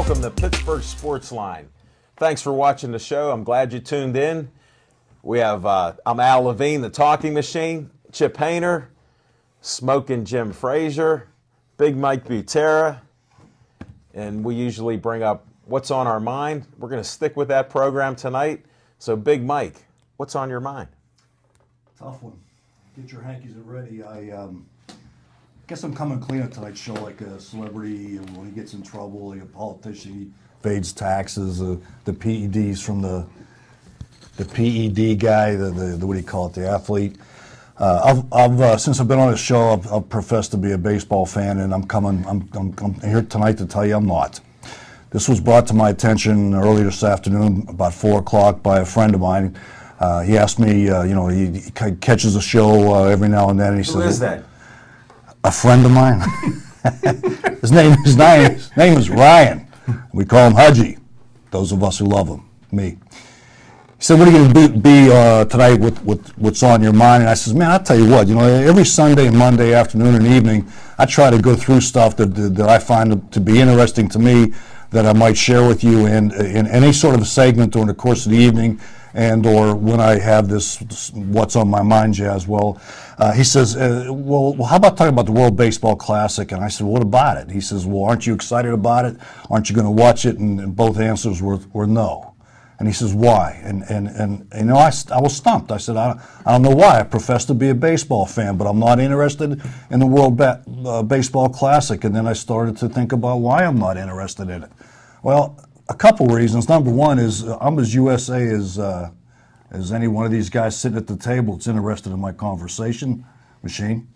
Welcome to Pittsburgh Sportsline. Thanks for watching the show. I'm glad you tuned in. We have, I'm Al Levine, the talking machine, Chip Hayner, Smoking Jim Frazier, Big Mike Butera, and we usually bring up what's on our mind. We're going to stick with that program tonight. So, Big Mike, what's on your mind? Tough one. Get your hankies ready. I guess I'm coming clean at tonight's show like a celebrity. When he gets in trouble, like a politician, he evades taxes. The PEDs from the PED guy, the what do you call it, the athlete. I've since I've been on the show, I've professed to be a baseball fan, and I'm here tonight to tell you I'm not. This was brought to my attention earlier this afternoon, about 4 o'clock, by a friend of mine. He asked me, he catches a show every now and then. And he Who says, is that? A friend of mine. His name is Ryan. We call him Hudgy. Those of us who love him, me. He said, "What are you going to be tonight with what's on your mind?" And I says, "Man, I'll tell you what. Every Sunday and Monday afternoon and evening, I try to go through stuff that I find to be interesting to me, that I might share with you in any sort of a segment during the course of the evening, and or when I have this what's on my mind jazz." Well, he says, well, how about talking about the World Baseball Classic? And I said, "What about it?" He says, "Well, aren't you excited about it? Aren't you going to watch it?" And both answers were no. And he says, "Why?" And I was stumped. I said, I don't know why. I profess to be a baseball fan, but I'm not interested in the World Baseball Classic. And then I started to think about why I'm not interested in it. Well, a couple reasons. Number one is I'm as USA as any one of these guys sitting at the table that's interested in my conversation machine.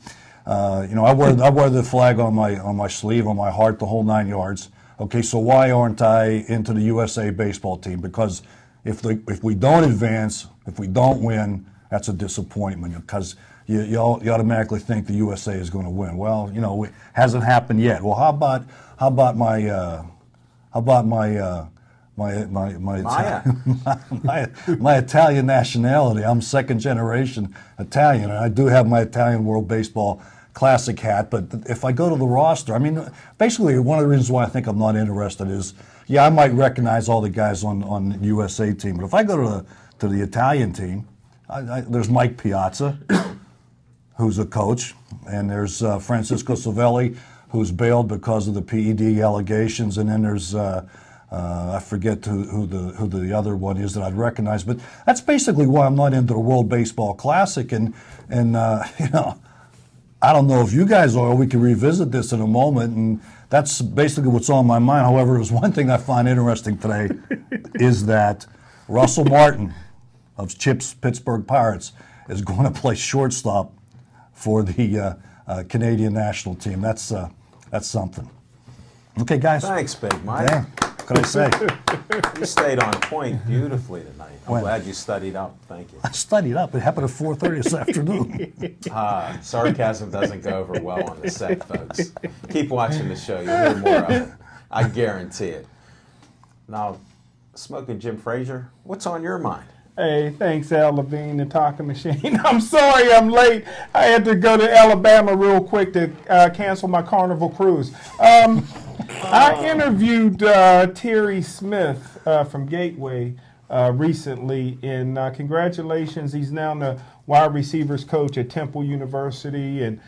I wear the flag on my sleeve, on my heart, the whole 9 yards. Okay, so why aren't I into the USA baseball team? Because if we don't advance, if we don't win, that's a disappointment, because you automatically think the USA is going to win. Well, it hasn't happened yet. Well, how about my Italian nationality? I'm second generation Italian, and I do have my Italian World Baseball Classic hat. But if I go to the roster, basically one of the reasons why I think I'm not interested is, I might recognize all the guys on the USA team, but if I go to the Italian team, there's Mike Piazza, who's a coach, and there's Francisco Savelli, who's bailed because of the PED allegations, and then there's I forget who the other one is that I'd recognize. But that's basically why I'm not into the World Baseball Classic, and I don't know if you guys are. We can revisit this in a moment, and that's basically what's on my mind. However, there's one thing I find interesting today is that Russell Martin of Chip's Pittsburgh Pirates is going to play shortstop for the Canadian national team. That's something. Okay, guys. Thanks, Big Mike. Yeah. What can I say? You stayed on point beautifully tonight. I'm glad you studied up. Thank you. I studied up. It happened at 4:30 this afternoon. Sarcasm doesn't go over well on the set, folks. Keep watching the show. You'll hear more of it. I guarantee it. Now, Smoking Jim Frazier, what's on your mind? Hey, thanks, Al Levine, the talking machine. I'm sorry I'm late. I had to go to Alabama real quick to cancel my Carnival cruise. I interviewed Terry Smith from Gateway recently, and congratulations. He's now the wide receivers coach at Temple University, and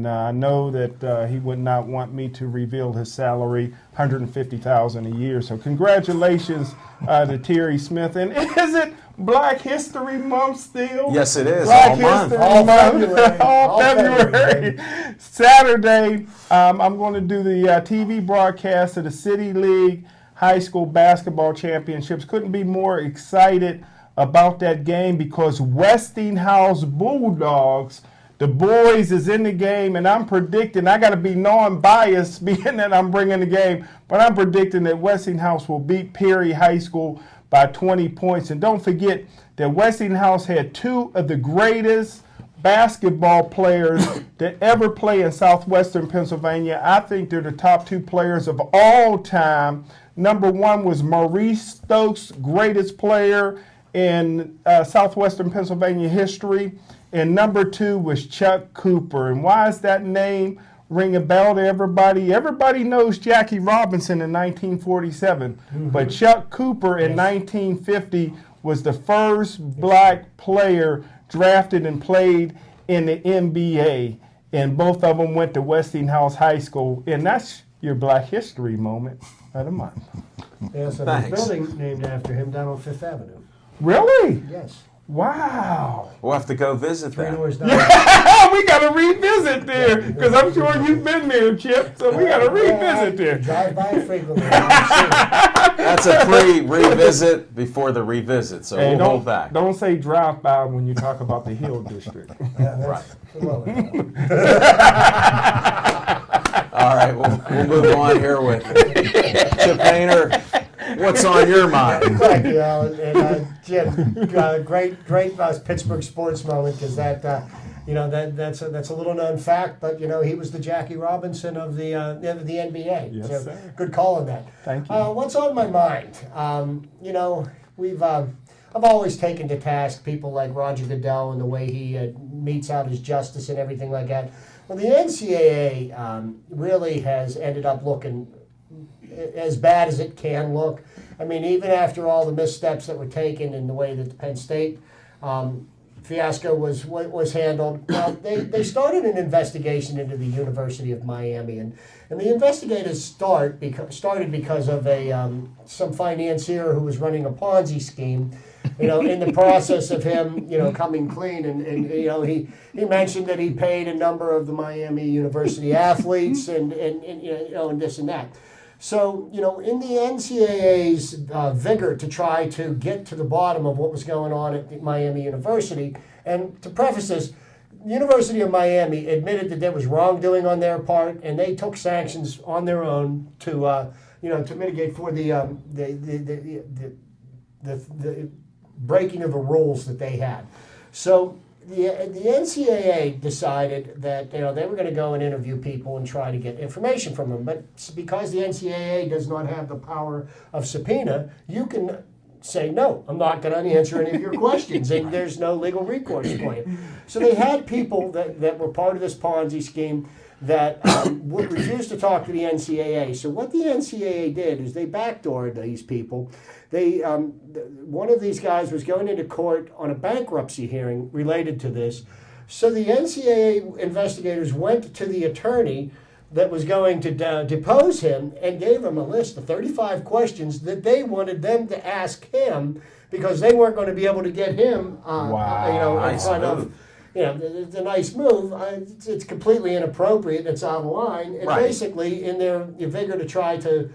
I know that he would not want me to reveal his salary, $150,000 a year. So congratulations to Terry Smith. And is it Black History Month still? Yes, it is. Black all month. History Month. All February. Saturday, I'm going to do the TV broadcast of the City League High School Basketball Championships. Couldn't be more excited about that game because Westinghouse Bulldogs, the boys, is in the game, and I'm predicting, I got to be non-biased being that I'm bringing the game, but I'm predicting that Westinghouse will beat Perry High School by 20 points. And don't forget that Westinghouse had two of the greatest basketball players to ever play in southwestern Pennsylvania. I think they're the top two players of all time. Number one was Maurice Stokes, greatest player in southwestern Pennsylvania history. And number two was Chuck Cooper. And why is that name ring a bell to everybody? Everybody knows Jackie Robinson in 1947, but Chuck Cooper in 1950 was the first black player drafted and played in the NBA, and both of them went to Westinghouse High School, and that's your Black History moment of the month. Yes, and Thanks. a building named after him down on Fifth Avenue. Really? Yes. Wow. We'll have to go visit 3 that. doors down. We got to revisit there, because I'm sure you've been there, Chip, so we got to revisit there. Drive by frequently. That's a pre-revisit before the revisit, so Hey, we'll hold back. don't say drive by when you talk about the Hill District. Right. Well, All right, we'll move on here with Chip Painter. What's on your mind? thank you, Alan. And Jim, great Pittsburgh sports moment, because that's a little known fact, but he was the Jackie Robinson of the NBA. Yes, so sir. good call on that. Thank you. What's on my mind? I've always taken to task people like Roger Goodell and the way he metes out his justice and everything like that. Well, the NCAA really has ended up looking as bad as it can look. I mean, even after all the missteps that were taken in the way that the Penn State fiasco was handled, they started an investigation into the University of Miami, and the investigators started because of some financier who was running a Ponzi scheme. In the process of him, coming clean, and he mentioned that he paid a number of the Miami University athletes, and this and that. So, in the NCAA's vigor to try to get to the bottom of what was going on at Miami University, and to preface this, the University of Miami admitted that there was wrongdoing on their part, and they took sanctions on their own to mitigate for the breaking of the rules that they had. So the NCAA decided that they were going to go and interview people and try to get information from them. But because the NCAA does not have the power of subpoena, you can say, no, I'm not going to answer any of your questions, and there's no legal recourse for you. So they had people that were part of this Ponzi scheme that would refuse to talk to the NCAA. So what the NCAA did is they backdoored these people. One of these guys was going into court on a bankruptcy hearing related to this. So the NCAA investigators went to the attorney that was going to depose him and gave him a list of 35 questions that they wanted them to ask him, because they weren't going to be able to get him in front of. It's a nice move. It's completely inappropriate. It's out of line. And basically, in their vigor to try to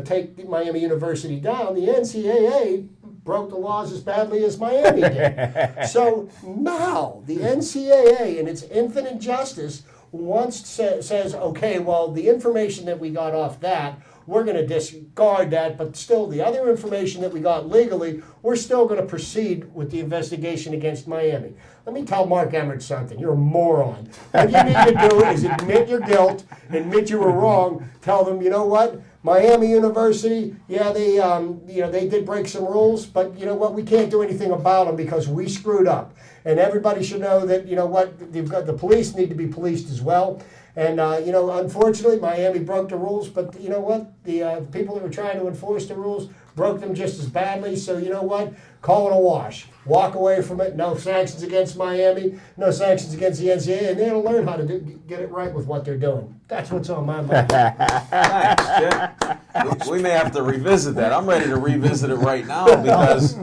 take Miami University down, the NCAA broke the laws as badly as Miami did. So now the NCAA, in its infinite justice, says, okay, well, the information that we got off that, we're going to discard that, but still the other information that we got legally, we're still going to proceed with the investigation against Miami. Let me tell Mark Emmert something. You're a moron. What you need to do is admit your guilt, admit you were wrong, tell them, you know what, Miami University, they did break some rules, but you know what, we can't do anything about them because we screwed up. And everybody should know that, the police need to be policed as well. And, unfortunately, Miami broke the rules, but you know what? The people that were trying to enforce the rules broke them just as badly. So, you know what? Call it a wash. Walk away from it. No sanctions against Miami. No sanctions against the NCAA. And they'll learn how to get it right with what they're doing. That's what's on my mind. Thanks, Chip. We may have to revisit that. I'm ready to revisit it right now because,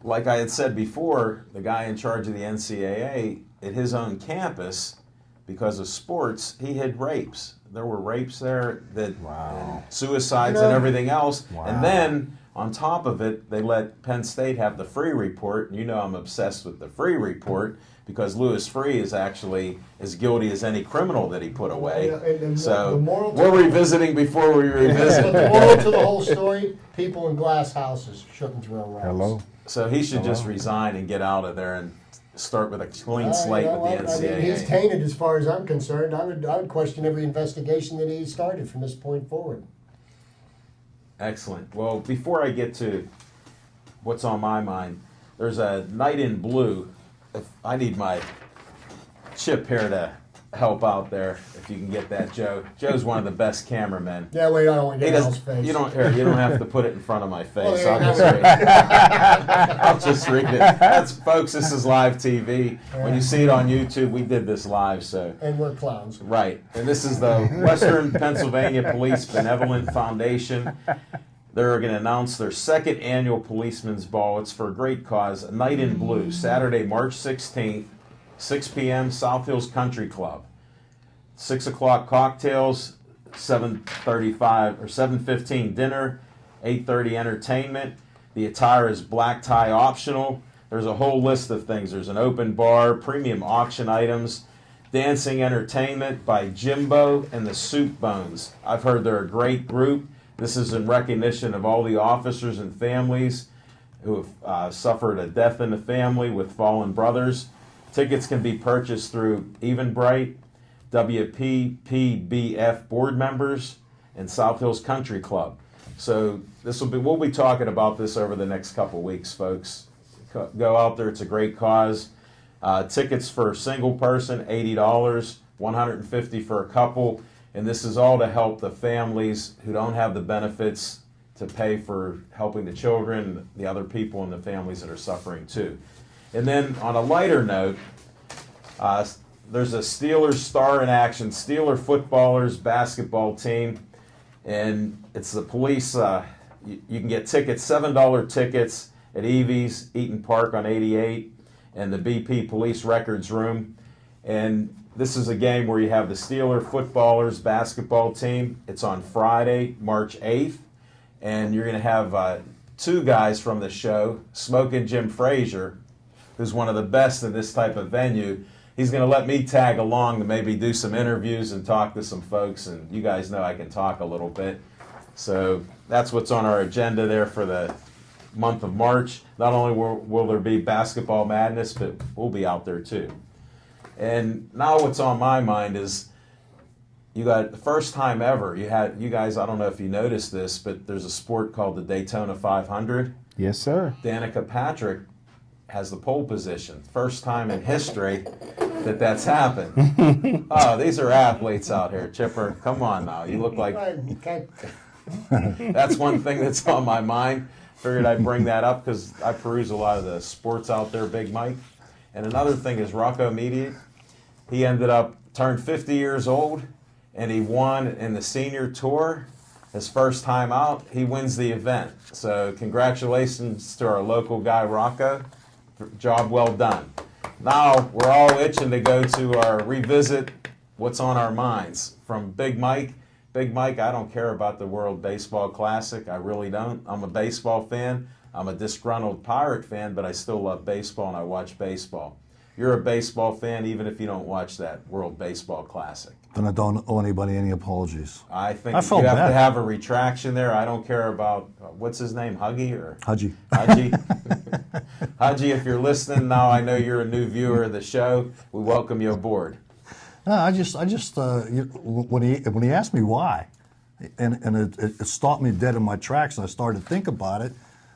like I had said before, the guy in charge of the NCAA at his own campus, because of sports, he had rapes. There were rapes there, and suicides and everything else. Wow. And then, on top of it, they let Penn State have the Free Report. And I'm obsessed with the Free Report because Louis Free is actually as guilty as any criminal that he put away. So we're revisiting before we revisit. But the moral to the whole story, people in glass houses shouldn't throw rocks. Hello. So he should just resign and get out of there and start with a clean slate with the NCAA. I mean, he's tainted as far as I'm concerned. I would question every investigation that he started from this point forward. Excellent. Well, before I get to what's on my mind, there's a Night in Blue. I need my Chip here to help out there if you can get that, Joe. Joe's one of the best cameramen. Yeah, wait, I don't want to He get does. Al's face. You don't have to put it in front of my face. Well, I'll just read it. I'll just read it. That's folks. This is live TV. When you see it on YouTube, we did this live. So. And we're clowns. Right, and this is the Western Pennsylvania Police Benevolent Foundation. They're going to announce their second annual Policeman's Ball. It's for a great cause, a night in blue, Saturday, March 16th, 6 p.m., South Hills Country Club. 6 o'clock cocktails, 7:35 or 7:15 dinner, 8:30 entertainment. The attire is black tie optional. There's a whole list of things. There's an open bar, premium auction items, dancing entertainment by Jimbo and the Soup Bones. I've heard they're a great group. This is in recognition of all the officers and families who have suffered a death in the family with fallen brothers. Tickets can be purchased through Eventbrite, WPPBF board members, and South Hills Country Club. So we'll be talking about this over the next couple weeks, folks. Go out there. It's a great cause. Tickets for a single person, $80, $150 for a couple. And this is all to help the families who don't have the benefits to pay for helping the children, the other people in the families that are suffering too. And then on a lighter note, there's a Steelers Star in Action, Steeler footballers basketball team. And it's the police, you can get tickets, $7 tickets at Evie's, Eaton Park on 88, and the BP Police Records Room. And this is a game where you have the Steeler footballers basketball team. It's on Friday, March 8th. And you're going to have two guys from the show, Smokin' Jim Frazier, who's one of the best in this type of venue. He's going to let me tag along to maybe do some interviews and talk to some folks. And you guys know I can talk a little bit. So that's what's on our agenda there for the month of March. Not only will there be basketball madness, but we'll be out there too. And now what's on my mind is you got the first time ever, you guys, I don't know if you noticed this, but there's a sport called the Daytona 500. Yes, sir. Danica Patrick has the pole position. First time in history that's happened. Oh, these are athletes out here, Chipper. Come on now. You look like... That's one thing that's on my mind. Figured I'd bring that up because I peruse a lot of the sports out there, Big Mike. And another thing is Rocco Mediate. He turned 50 years old, and he won in the senior tour. His first time out, he wins the event. So congratulations to our local guy, Rocco. Job well done. Now we're all itching to go to our revisit what's on our minds from Big Mike. Big Mike, I don't care about the World Baseball Classic. I really don't. I'm a baseball fan. I'm a disgruntled Pirate fan, but I still love baseball and I watch baseball. You're a baseball fan even if you don't watch that World Baseball Classic. Then I don't owe anybody any apologies. I think I you felt have bad. to have a retraction there. I don't care about, what's his name, Huggy or? Hudgy. Hudgy. Hudgy, if you're listening now, I know you're a new viewer of the show. We welcome you aboard. No, when he asked me why, and it stopped me dead in my tracks, and I started to think about it.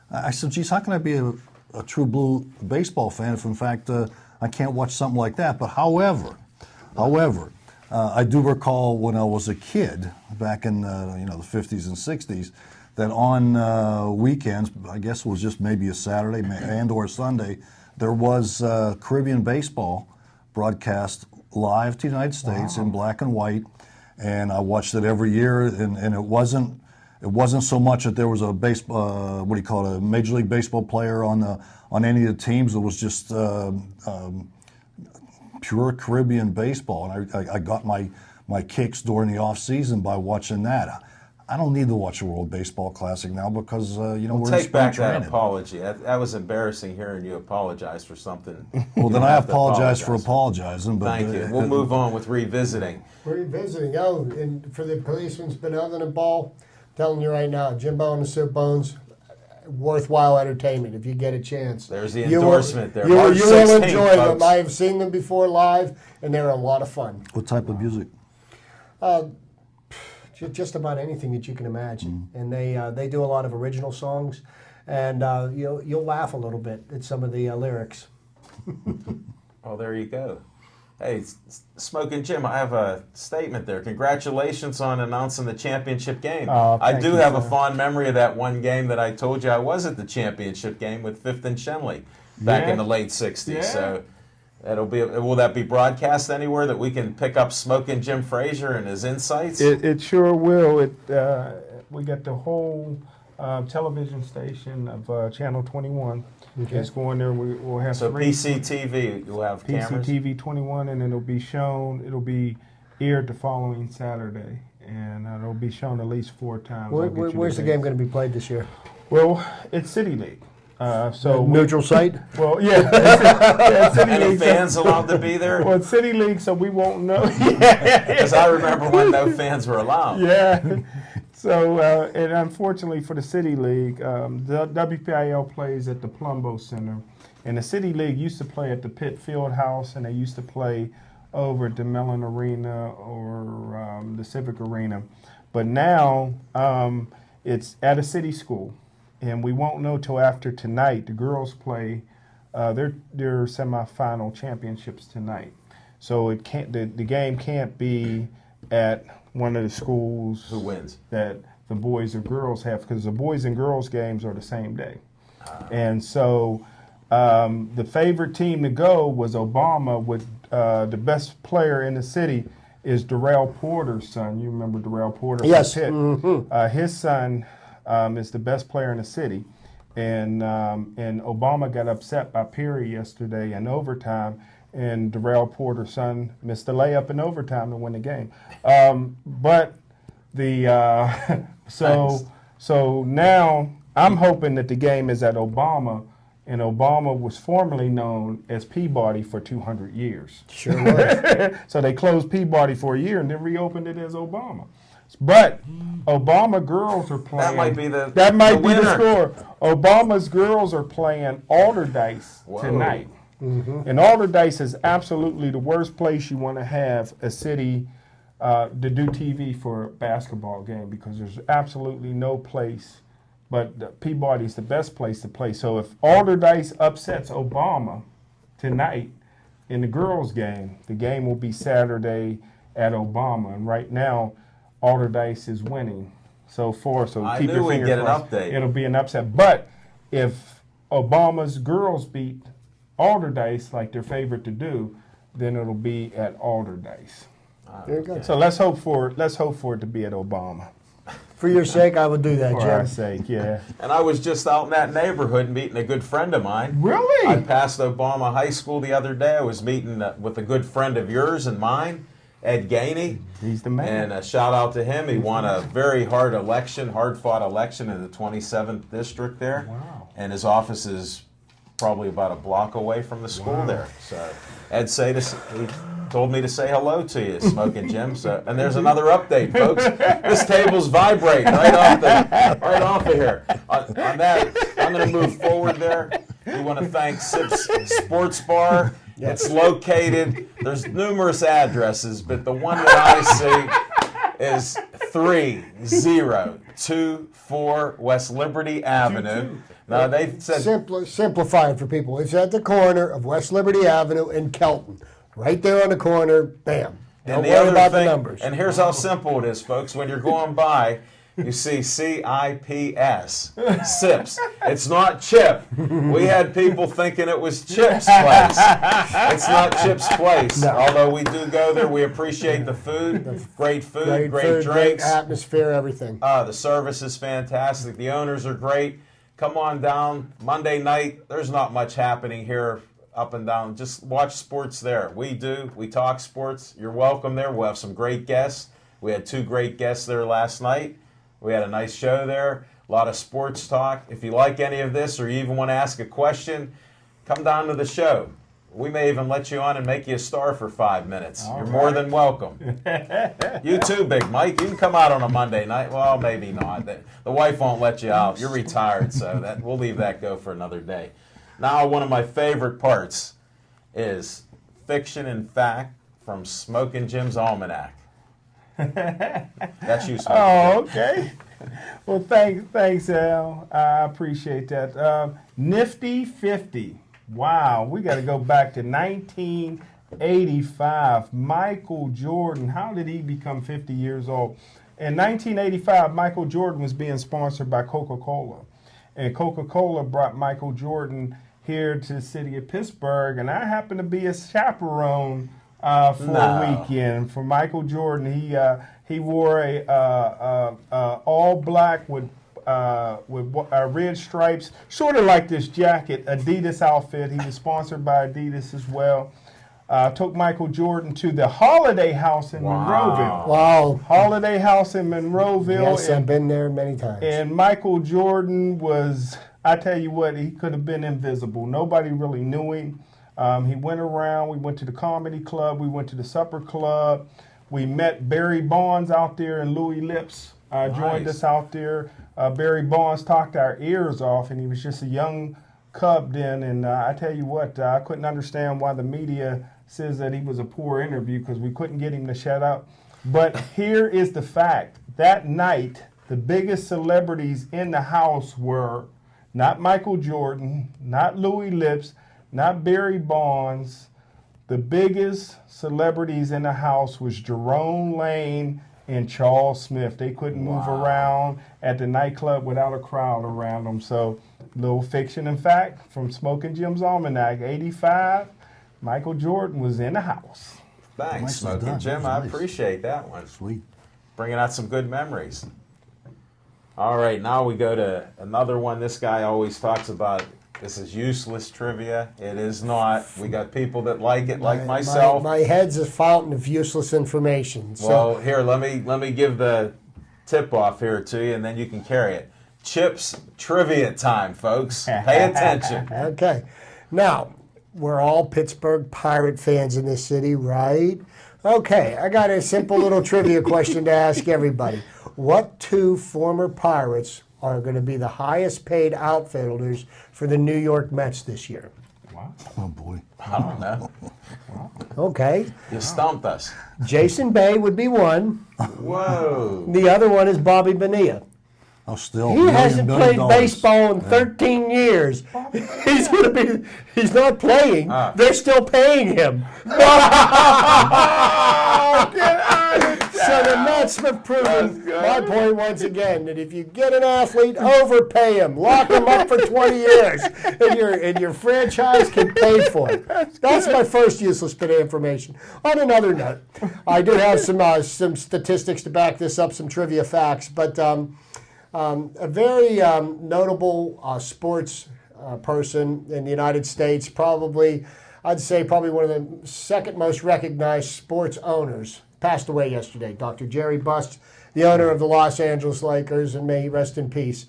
I said, geez, how can I be a true blue baseball fan if, in fact, I can't watch something like that? But however, I do recall when I was a kid, back in the 50s and 60s, that on weekends, I guess it was just maybe a Saturday and or Sunday, there was Caribbean baseball broadcast live to the United States in black and white, and I watched it every year. And it wasn't so much that there was a a Major League Baseball player on any of the teams. It was just pure Caribbean baseball, and I got my kicks during the off season by watching that. I don't need to watch a World Baseball Classic now because we're in Take back spring that training. apology. That was embarrassing hearing you apologize for something. Well, then You I have to apologize for apologizing. But Thank you. We'll move on with revisiting. We're visiting. Oh, and for the Policeman's Benevolent Ball, telling you right now, Jimbo and the Soup Bones, worthwhile entertainment if you get a chance. There's the endorsement there. You March will 16th, enjoy them. folks. I have seen them before live, and they're a lot of fun. What type of music? Just about anything that you can imagine, and they do a lot of original songs, and you'll laugh a little bit at some of the lyrics. Oh, there you go. Hey, Smoking Jim, I have a statement there. Congratulations on announcing the championship game. Oh, I thank do you, have a sir. fond memory of that one game that I told you I was at the championship game with Fifth and Shenley back Yeah. in the late 60s. Yeah. So will that be broadcast anywhere that we can pick up Smoking Jim Frazier and his insights? It sure will. We got the whole television station of Channel 21. Okay. It's going there. We'll have So three PCTV, you'll have cameras? PCTV 21, and it'll be shown. It'll be aired the following Saturday, and it'll be shown at least 4 times. I'll get you Where's the dates. game going to be played this year? Well, it's City League. So Neutral site? Well, yeah, City Any League. fans allowed to be there? Well, it's City League, so we won't know. Because I remember when no fans were allowed. Yeah. So, and unfortunately for the City League, the WPIL plays at the Plumbo Center. And the City League used to play at the Pitt Field House, and they used to play over at the Mellon Arena or the Civic Arena. But now it's at a city school. And we won't know till after tonight. The girls play their semifinal championships tonight. So it can't. The game can't be at one of the schools. Who wins? That the boys or girls have, because the boys and girls games are the same day. And so the favorite team to go was Obama, with the best player in the city is Darrell Porter's son. You remember Darrell Porter? Yes. From Pitt. His son is the best player in the city. And Obama got upset by Perry yesterday in overtime, and Darrell Porter's son missed the layup in overtime to win the game. But the so now I'm hoping that the game is at Obama, and Obama was formerly known as Peabody for 200 years. Sure was. So they closed Peabody for a year and then reopened it as Obama. But Obama girls are playing. That might be the the score. Obama's girls are playing Alderdice tonight. Mm-hmm. And Alderdice is absolutely the worst place you want to have a city to do TV for a basketball game, because there's absolutely no place, but Peabody's the best place to play. So if Alderdice upsets Obama tonight in the girls' game, the game will be Saturday at Obama. And right now, Alderdice is winning so far. So I keep knew your we'd fingers get an crossed. update. It'll be an upset. But if Obama's girls beat Alderdice like they're favorite to do, then it'll be at Alderdice. There you go. So let's hope for it to be at Obama. For your sake, I will do that, For our Jim. sake, yeah. And I was just out in that neighborhood meeting a good friend of mine. Really? I passed Obama High School the other day. I was meeting with a good friend of yours and mine, Ed Gainey. He's the man. And a shout out to him. He won a very hard fought election in the 27th district there. Wow. And his office is probably about a block away from the school there. So Ed he told me to say hello to you, Smoking Jim. So, and there's another update, folks. This table's vibrating right off of here. On that, I'm going to move forward there. We want to thank Sips Sports Bar. It's located, there's numerous addresses, but the one that I see is 3024 West Liberty Avenue. Now, they said... Simplifying for people. It's at the corner of West Liberty Avenue and Kelton. Right there on the corner, bam. Don't worry about the numbers. And here's how simple it is, folks. When you're going by, you see CIPS, SIPS. It's not Chip. We had people thinking it was Chip's place. It's not Chip's place. No. Although we do go there, we appreciate the food, great food, great food, drinks. great atmosphere, everything. The service is fantastic. The owners are great. Come on down. Monday night, there's not much happening here up and down. Just watch sports there. We do. We talk sports. You're welcome there. We'll have some great guests. We had 2 great guests there last night. We had a nice show there. A lot of sports talk. If you like any of this or you even want to ask a question, come down to the show. We may even let you on and make you a star for 5 minutes. You're more than welcome. You too, Big Mike. You can come out on a Monday night. Well, maybe not. The wife won't let you out. You're retired, so we'll leave that go for another day. Now, one of my favorite parts is Fiction and Fact from Smoking Jim's Almanac. That's you, Smoking Oh, Jim. okay. Well, thanks, Al. I appreciate that. Nifty 50. Wow, we got to go back to 19 85, Michael Jordan. How did he become 50 years old? In 1985, Michael Jordan was being sponsored by Coca-Cola. And Coca-Cola brought Michael Jordan here to the city of Pittsburgh. And I happened to be a chaperone for a weekend for Michael Jordan. He wore a all black with red stripes, sort of like this jacket, Adidas outfit. He was sponsored by Adidas as well. Took Michael Jordan to the Holiday House in Monroeville. Wow. Holiday House in Monroeville. Yes, I've been there many times. And Michael Jordan was, I tell you what, he could have been invisible. Nobody really knew him. He went around. We went to the comedy club. We went to the supper club. We met Barry Bonds out there, and Louis Lips joined us out there. Barry Bonds talked our ears off, and he was just a young cub then. And I tell you what, I couldn't understand why the media says that he was a poor interview, because we couldn't get him to shut up. But here is the fact. That night, the biggest celebrities in the house were not Michael Jordan, not Louis Lips, not Barry Bonds. The biggest celebrities in the house was Jerome Lane and Charles Smith. They couldn't move around at the nightclub without a crowd around them. So, little fiction and fact from Smoking Jim's Almanac, 85, Michael Jordan was in the house. Thanks, Smoking Jim. I appreciate that one. Sweet. Bringing out some good memories. All right, now we go to another one. This guy always talks about, this is useless trivia. It is not. We got people that like it, like myself. My head's a fountain of useless information. So. Well, here, let me give the tip off here to you, and then you can carry it. Chip's trivia time, folks. Pay attention. Okay. Now, we're all Pittsburgh Pirate fans in this city, right? Okay, I got a simple little trivia question to ask everybody. What two former Pirates are going to be the highest paid outfielders for the New York Mets this year? Wow. Oh, boy. I don't know. Okay. You stumped us. Jason Bay would be one. Whoa. The other one is Bobby Bonilla. Oh, still. He hasn't played baseball in 13 years. He's not playing. They're still paying him. So the Mets have proven my point once again, that if you get an athlete, overpay him, lock him up for 20 years, and your franchise can pay for it. That's my first useless bit of information. On another note, I do have some statistics to back this up, some trivia facts, but a very notable sports person in the United States, I'd say probably one of the second most recognized sports owners, passed away yesterday. Dr. Jerry Buss, the owner of the Los Angeles Lakers, and may he rest in peace.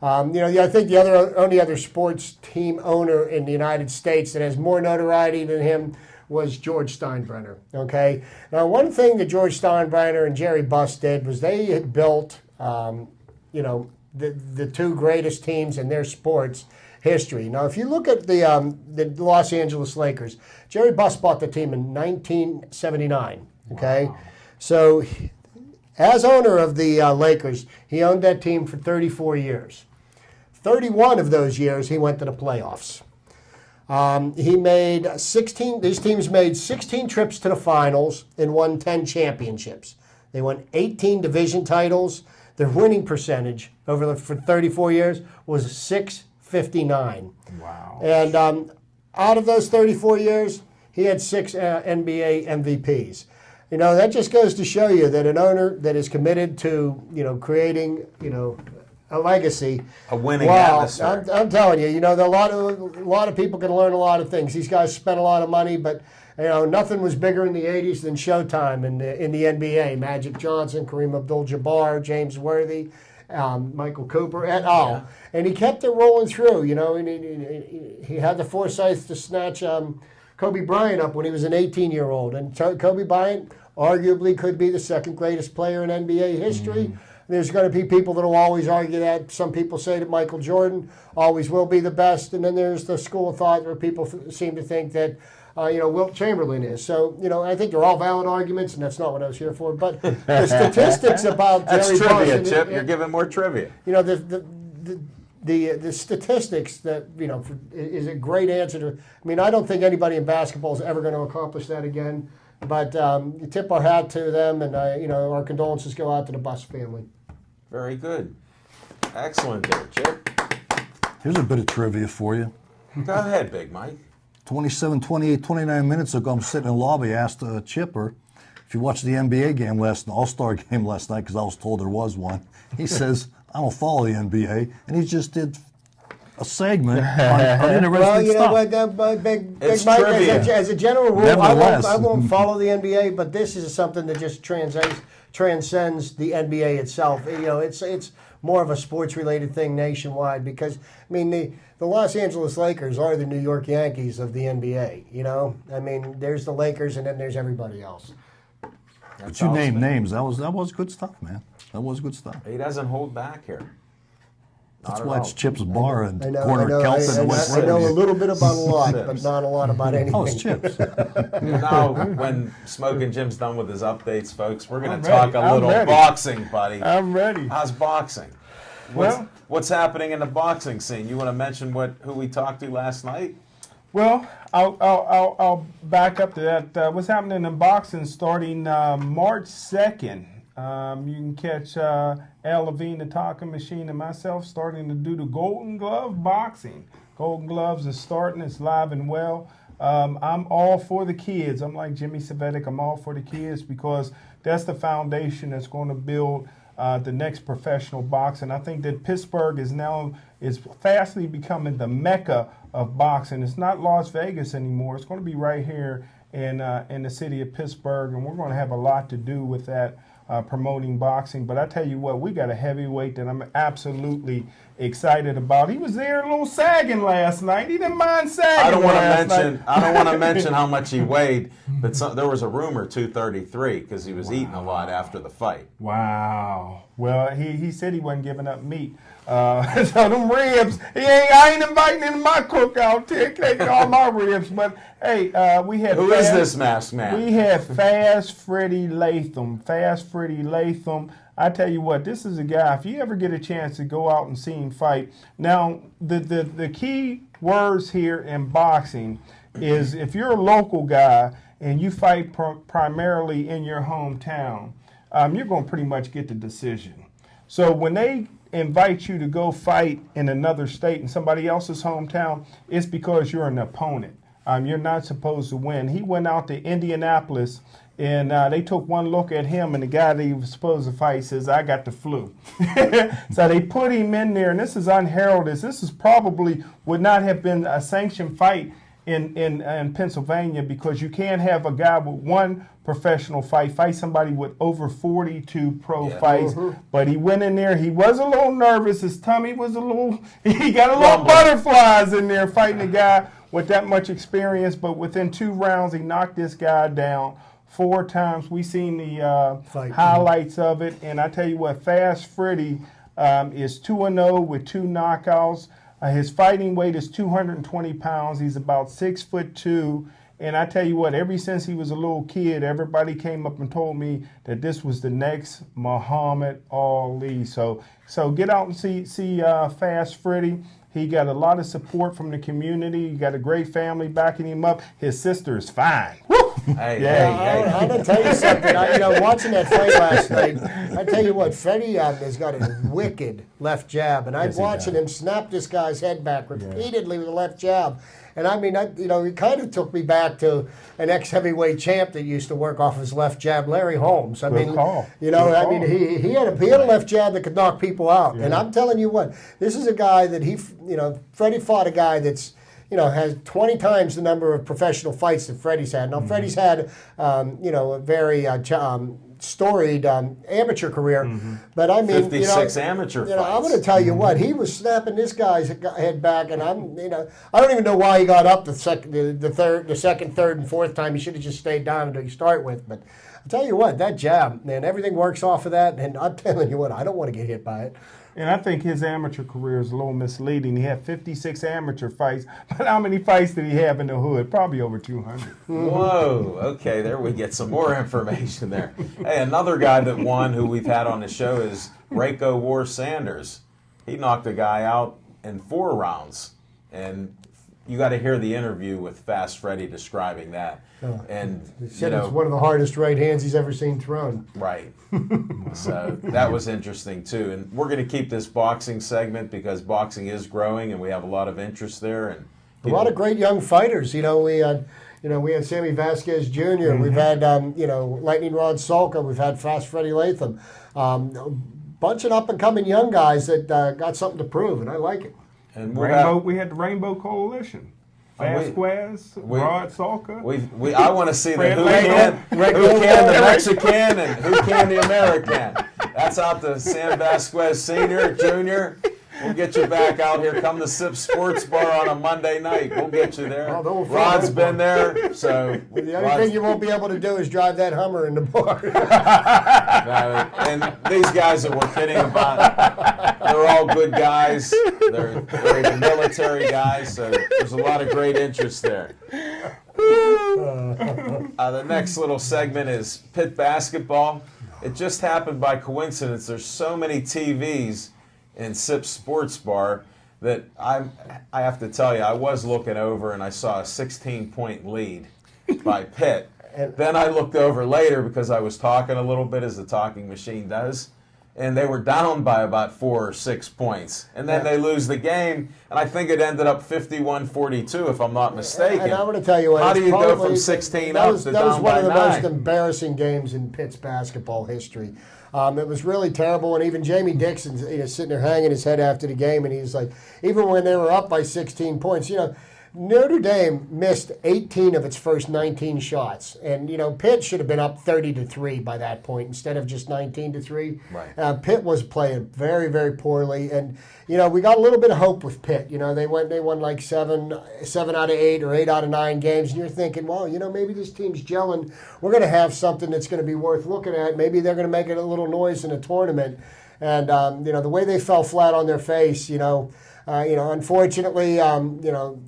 I think the only other sports team owner in the United States that has more notoriety than him was George Steinbrenner. Okay. Now, one thing that George Steinbrenner and Jerry Buss did was they had built, the two greatest teams in their sports history. Now, if you look at the Los Angeles Lakers, Jerry Buss bought the team in 1979. Okay, wow. So as owner of the Lakers, he owned that team for 34 years. 31 of those years, he went to the playoffs. These teams made 16 trips to the finals and won 10 championships. They won 18 division titles. Their winning percentage for 34 years was .659. Wow. And out of those 34 years, he had 6 NBA MVPs. That just goes to show you that an owner that is committed to, creating, a legacy, a winning atmosphere. I'm telling you, a lot of people can learn a lot of things. These guys spent a lot of money, but nothing was bigger in the '80s than Showtime in the NBA. Magic Johnson, Kareem Abdul-Jabbar, James Worthy, Michael Cooper, et al. Yeah. And he kept it rolling through. And he had the foresight to snatch Kobe Bryant up when he was an 18-year-old. And Kobe Bryant arguably could be the second greatest player in NBA history. Mm-hmm. There's going to be people that will always argue that. Some people say that Michael Jordan always will be the best. And then there's the school of thought where people seem to think that, Wilt Chamberlain is. So, I think they're all valid arguments, and that's not what I was here for. But the statistics about That's Jerry trivia, Buss, Chip. You're giving more trivia. The the statistics that, is a great answer to. I mean, I don't think anybody in basketball is ever going to accomplish that again. But you tip our hat to them, and our condolences go out to the Bus family. Very good. Excellent there, Chip. Here's a bit of trivia for you. Go ahead, Big Mike. 27, 28, 29 minutes ago, I'm sitting in the lobby, asked Chipper if you watched the NBA game All-Star game last night, because I was told there was one. He says, I don't follow the NBA, and he just did a segment on interesting stuff. Big It's Mike, trivia. as a general rule, Nevertheless. I won't follow the NBA, but this is something that just transcends the NBA itself. It's more of a sports-related thing nationwide because, I mean, the Los Angeles Lakers are the New York Yankees of the NBA, I mean, there's the Lakers and then there's everybody else. But you named names. That was good stuff, man. That was good stuff. He doesn't hold back here. That's Not why at it's all. Chip's Bar and I know, corner of Kelton and West I know a Virginia. little bit about a lot, but not a lot about anything. Oh, it's Chips. Now, when Smoking Jim's done with his updates, folks, we're going I'm to talk ready. a I'm little ready. boxing, buddy. I'm ready. How's boxing? Well, What's happening in the boxing scene? You want to mention who we talked to last night? Well, I'll back up to that. What's happening in boxing starting March 2nd? You can catch Al Levine, the Talking Machine, and myself starting to do the Golden Glove boxing. Golden Gloves is starting. It's live and well. I'm all for the kids. I'm like Jimmy Savetic. I'm all for the kids because that's the foundation that's going to build the next professional boxing. I think that Pittsburgh is fastly becoming the mecca of boxing. It's not Las Vegas anymore. It's going to be right here in the city of Pittsburgh, and we're going to have a lot to do with that. Promoting boxing, but I tell you what, we got a heavyweight that I'm absolutely excited about. He was there a little sagging last night. He didn't mind sagging. I don't want to mention how much he weighed, but there was a rumor 233 because he was eating a lot after the fight. Wow. Well, he said he wasn't giving up meat. So them ribs, I ain't inviting him to my cookout. Taking all my ribs. But hey, we had Who is this masked man? We have Fast Freddie Latham. Fast Freddie Latham. I tell you what, this is a guy. If you ever get a chance to go out and see him fight, now the key words here in boxing is if you're a local guy and you fight primarily in your hometown, you're going to pretty much get the decision. So when they invite you to go fight in another state in somebody else's hometown, it's because you're an opponent. You're not supposed to win. He went out to Indianapolis, and they took one look at him, and the guy that he was supposed to fight says, I got the flu. So they put him in there, and this is unheralded. This is probably would not have been a sanctioned fight in Pennsylvania because you can't have a guy with one professional fight somebody with over 42 pro fights. But he went in there. He was a little nervous. His tummy was he got a little butterflies in there fighting a guy with that much experience. But within 2 rounds, he knocked this guy down 4 times. We seen the highlights of it. And I tell you what, Fast Freddie is 2-0 with 2 knockouts. His fighting weight is 220 pounds. He's about 6'2". And I tell you what, ever since he was a little kid, everybody came up and told me that this was the next Muhammad Ali. So get out and see Fast Freddie. He got a lot of support from the community. He got a great family backing him up. His sister is fine. Woo! Hey. I'm going to tell you something. Watching that fight last night, I tell you what, Freddie has got a wicked left jab. And I'm watching him snap this guy's head back repeatedly with a left jab. And I mean, it kind of took me back to an ex-heavyweight champ that used to work off his left jab, Larry Holmes. I mean, he had a left jab that could knock people out. Yeah. And I'm telling you what, this is a guy that Freddie fought a guy that's, has 20 times the number of professional fights that Freddie's had. Now, Freddie's had, a very storied amateur career, but I mean, 56 amateur fights. I'm going to tell you what, he was snapping this guy's head back, and I don't even know why he got up the second, third, and fourth time. He should have just stayed down to start with. But I'll tell you what, that jab, man, everything works off of that, and I'm telling you what, I don't want to get hit by it. And I think his amateur career is a little misleading. He had 56 amateur fights, but how many fights did he have in the hood? Probably over 200. Whoa, okay, there we get some more information there. Hey, another guy that won who we've had on the show is Rayco War Sanders. He knocked a guy out in 4 rounds. And you got to hear the interview with Fast Freddie describing that. And He said it's one of the hardest right hands he's ever seen thrown. Right. So that was interesting too. And we're going to keep this boxing segment because boxing is growing and we have a lot of interest there. And a lot of great young fighters. We had Sammy Vasquez Jr. We've had Lightning Rod Solka. We've had Fast Freddie Latham. Bunch of up and coming young guys that got something to prove, and I like it. And we had the Rainbow Coalition. Vasquez, Rod Salka. I want to see the who can the Mexican and who can the American. That's out to Sam Vasquez Sr., Jr. We'll get you back out here. Come to Sip Sports Bar on a Monday night. We'll get you there. Rod's been there, so the only thing you won't be able to do is drive that Hummer in the bar. And these guys that we're kidding about, they're all good guys. They're military guys, so there's a lot of great interest there. The next little segment is Pitt basketball. It just happened by coincidence. There's so many TVs in Sip Sports Bar that I have to tell you, I was looking over and I saw a 16-point lead by Pitt. And then I looked over later because I was talking a little bit, as the talking machine does, and they were down by about 4 or 6 points. And then they lose the game, and I think it ended up 51-42, if I'm not mistaken. And I'm going to tell you what. How do you go from 16 up to down by 9? That was one of the most embarrassing games in Pitt's basketball history. It was really terrible, and even Jamie Dixon, sitting there hanging his head after the game, and he's like, even when they were up by 16 points, Notre Dame missed 18 of its first 19 shots, and Pitt should have been up 30-3 by that point instead of just 19-3. Right. Pitt was playing very, very poorly, and we got a little bit of hope with Pitt. They won like 7 out of 8 or 8 out of 9 games, and you're thinking, well, maybe this team's gelling. We're going to have something that's going to be worth looking at. Maybe they're going to make it a little noise in a tournament, and the way they fell flat on their face, unfortunately,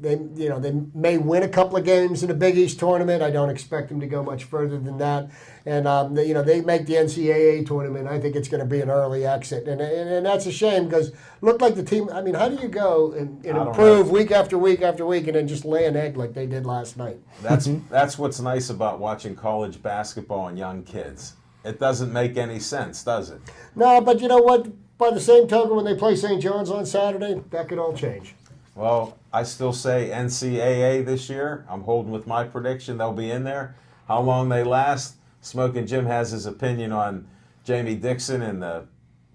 they may win a couple of games in the Big East tournament. I don't expect them to go much further than that. And they make the NCAA tournament. I think it's going to be an early exit, and that's a shame because looked like the team. I mean, how do you go and improve week after week after week and then just lay an egg like they did last night? That's what's nice about watching college basketball and young kids. It doesn't make any sense, does it? No, but you know what? By the same token, when they play St. John's on Saturday, that could all change. Well, I still say NCAA this year. I'm holding with my prediction. They'll be in there. How long they last, Smoking Jim has his opinion on Jamie Dixon and the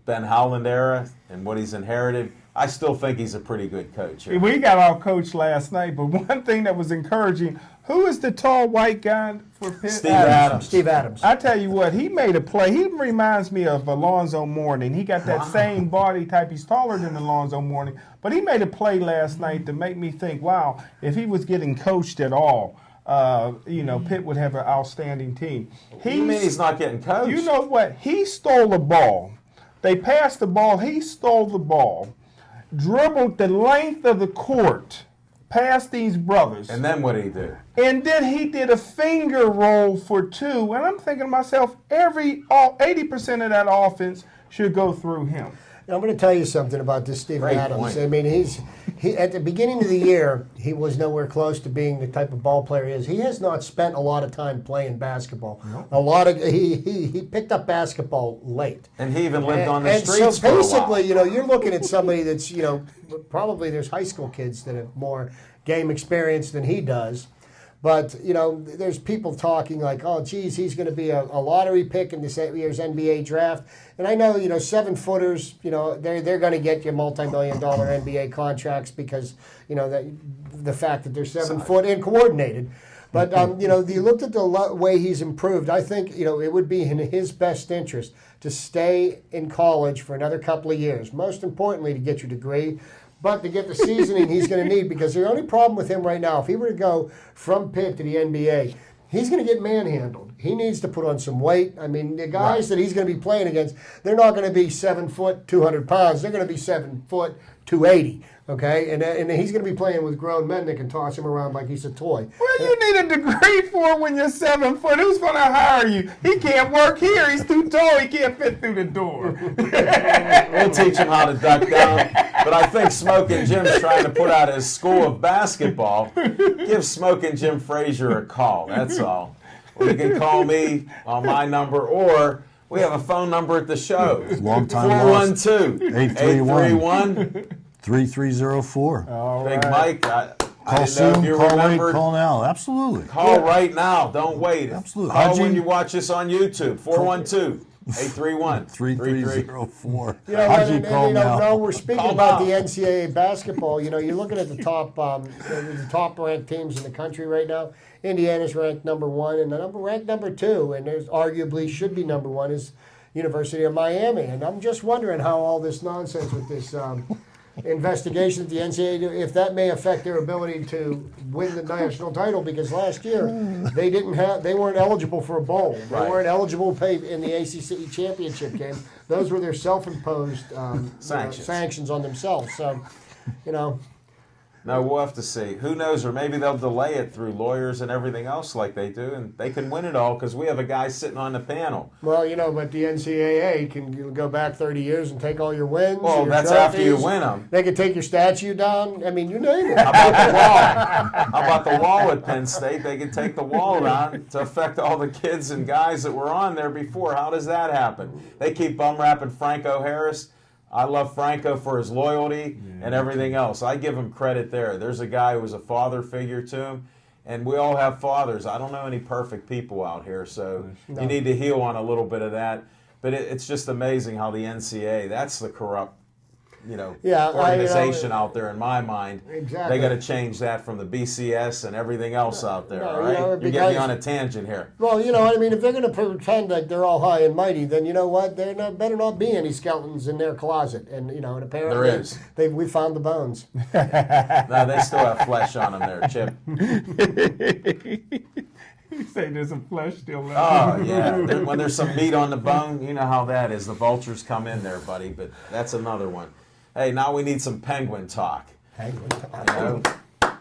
Ben Howland era and what he's inherited. I still think he's a pretty good coach here. We got our coach last night, but one thing that was encouraging, who is the tall white guy for Pitt? Steve Adams. Steve Adams. I tell you what, he made a play. He reminds me of Alonzo Mourning. He got that same body type. He's taller than Alonzo Mourning. But he made a play last night to make me think, wow, if he was getting coached at all, Pitt would have an outstanding team. You mean he's not getting coached? You know what? He stole the ball. They passed the ball. He stole the ball, dribbled the length of the court past these brothers. And then what did he do? And then he did a finger roll for 2. And I'm thinking to myself, 80% of that offense should go through him. Now, I'm going to tell you something about this Stephen Adams. Point. I mean, he at the beginning of the year, he was nowhere close to being the type of ball player he is. He has not spent a lot of time playing basketball. Nope. He picked up basketball late. And he even lived on the streets so for a while. basically, you're looking at somebody that's, probably there's high school kids that have more game experience than he does. But, there's people talking like, oh, geez, he's going to be a lottery pick in this year's NBA draft. And I know, 7-footers, they're going to get you multi-million-dollar NBA contracts because, the fact that they're 7 foot and coordinated. But, you looked at the way he's improved. I think, it would be in his best interest to stay in college for another couple of years. Most importantly, to get your degree. But to get the seasoning he's going to need, because the only problem with him right now, if he were to go from Pitt to the NBA, he's going to get manhandled. He needs to put on some weight. I mean, the guys that he's going to be playing against, they're not going to be 7 foot, 200 pounds. They're going to be 7 foot, 280. Okay, and he's going to be playing with grown men that can toss him around like he's a toy. Well, you need a degree for when you're 7 foot. Who's going to hire you? He can't work here. He's too tall. He can't fit through the door. We'll teach him how to duck down. But I think Smoking Jim's trying to put out his school of basketball. Give Smoking Jim Frazier a call. That's all. Or you can call me on my number, or we have a phone number at the show. Long time lost. 412-831. 3304. Big Mike, I Call didn't know if soon, you call late, remembered. call now. Absolutely. Call right now. Don't wait. Absolutely. Call Haji- when you watch this on YouTube. 412-831. 3304. You know, Haji, and, call you know, now. no, we're speaking Call about now. the NCAA basketball. You know, you're looking at the top ranked teams in the country right now. Indiana's ranked number 1, and ranked number 2, and there's arguably should be number 1 is University of Miami. And I'm just wondering how all this nonsense with this investigation at the NCAA, if that may affect their ability to win the national title, because last year they weren't eligible for a bowl. They Right. weren't eligible to play in the ACC championship game. Those were their self-imposed sanctions on themselves. So, you know. No, we'll have to see. Who knows? Or maybe they'll delay it through lawyers and everything else like they do, and they can win it all because we have a guy sitting on the panel. Well, you know, but the NCAA can go back 30 years and take all your wins. Well, your that's trophies. after you win them. They can take your statue down. I mean, you name it. How about the wall? How about the wall at Penn State? They can take the wall down to affect all the kids and guys that were on there before. How does that happen? They keep bum rapping Franco Harris. I love Franco for his loyalty and everything else. I give him credit there. There's a guy who was a father figure to him, and we all have fathers. I don't know any perfect people out here, so you need to heal on a little bit of that. But it's just amazing how the NCAA, that's the corrupt, organization out there in my mind. Exactly. They got to change that from the BCS and everything else out there, all right? You know, You're getting me on a tangent here. Well, you know what I mean? If they're going to pretend like they're all high and mighty, then you know what? There better not be any skeletons in their closet. And, you know, and apparently There is. we found the bones. No, they still have flesh on them there, Chip. You say there's some flesh still left. Oh, yeah. When there's some meat on the bone, you know how that is. The vultures come in there, buddy, but that's another one. Hey, now we need some Penguin talk. Penguin talk. You know,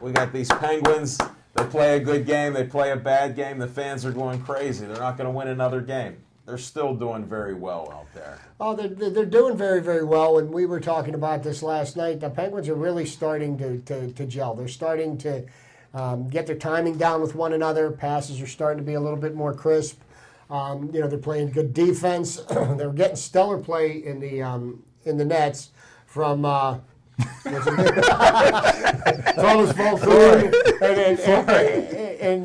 we got these Penguins. They play a good game. They play a bad game. The fans are going crazy. They're not going to win another game. They're still doing very well out there. Oh, they're doing very, very well. And we were talking about this last night. The Penguins are really starting to gel. They're starting to get their timing down with one another. Passes are starting to be a little bit more crisp. They're playing good defense. They're getting stellar play in the nets from Thomas Volkov and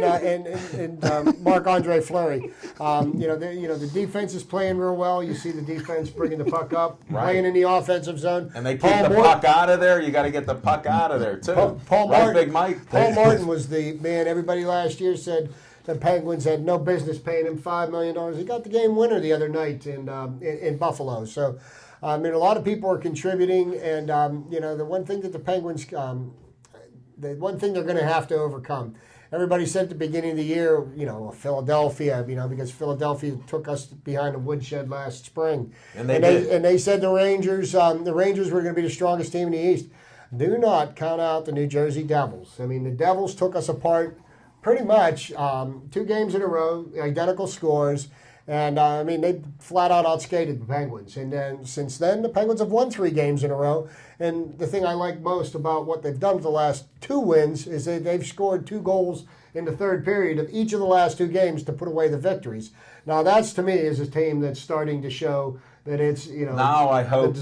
Marc-Andre Fleury. The defense is playing real well. You see the defense bringing the puck up, playing in the offensive zone. And they keep puck out of there. You got to get the puck out of there, too. Paul Martin, Big Mike? Paul Martin was the man. Everybody last year said the Penguins had no business paying him $5 million. He got the game winner the other night in Buffalo. So, a lot of people are contributing, and the one thing that the Penguins, the one thing they're going to have to overcome. Everybody said at the beginning of the year, Philadelphia, because Philadelphia took us behind the woodshed last spring, and they did. And they said the Rangers were going to be the strongest team in the East. Do not count out the New Jersey Devils. I mean, the Devils took us apart pretty much 2 games in a row, identical scores. And, they flat out outskated the Penguins. And then since then, the Penguins have won 3 games in a row. And the thing I like most about what they've done for the last 2 wins is that they've scored 2 goals in the third period of each of the last 2 games to put away the victories. Now, that's, to me, is a team that's starting to show that it's, Now I hope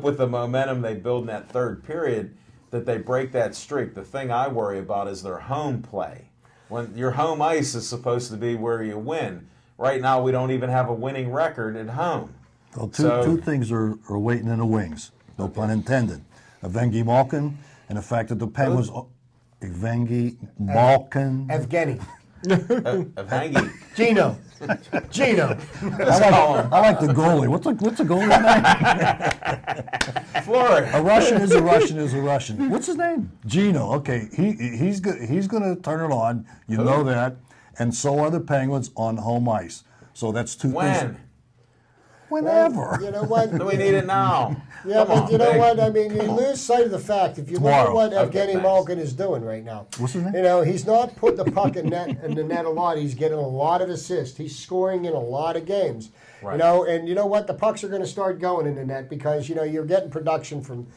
with the momentum they build in that third period that they break that streak. The thing I worry about is their home play. When your home ice is supposed to be where you win. Right now, we don't even have a winning record at home. Well, two things are waiting in the wings, no pun intended. Evgeny Malkin and the fact that the Penguins... Evgeny Malkin. Evgeny. Evgeny. Gino. I like the goalie. What's a goalie name? Fleury. A Russian is a Russian is a Russian. What's his name? Gino. Okay, he's going to turn it on. You know that. And so are the Penguins on home ice. So that's 2 things. When? Whenever. You know what? We need it now. Yeah, Come but on, you know Big. what? I mean, you lose sight of the fact if you look at Tomorrow. what Okay, Evgeny thanks. Malkin is doing right now. What's his name? You know, he's not putting the puck in the net a lot. He's getting a lot of assists. He's scoring in a lot of games. Right. You know, and you know what? The pucks are going to start going in the net because you know you're getting production from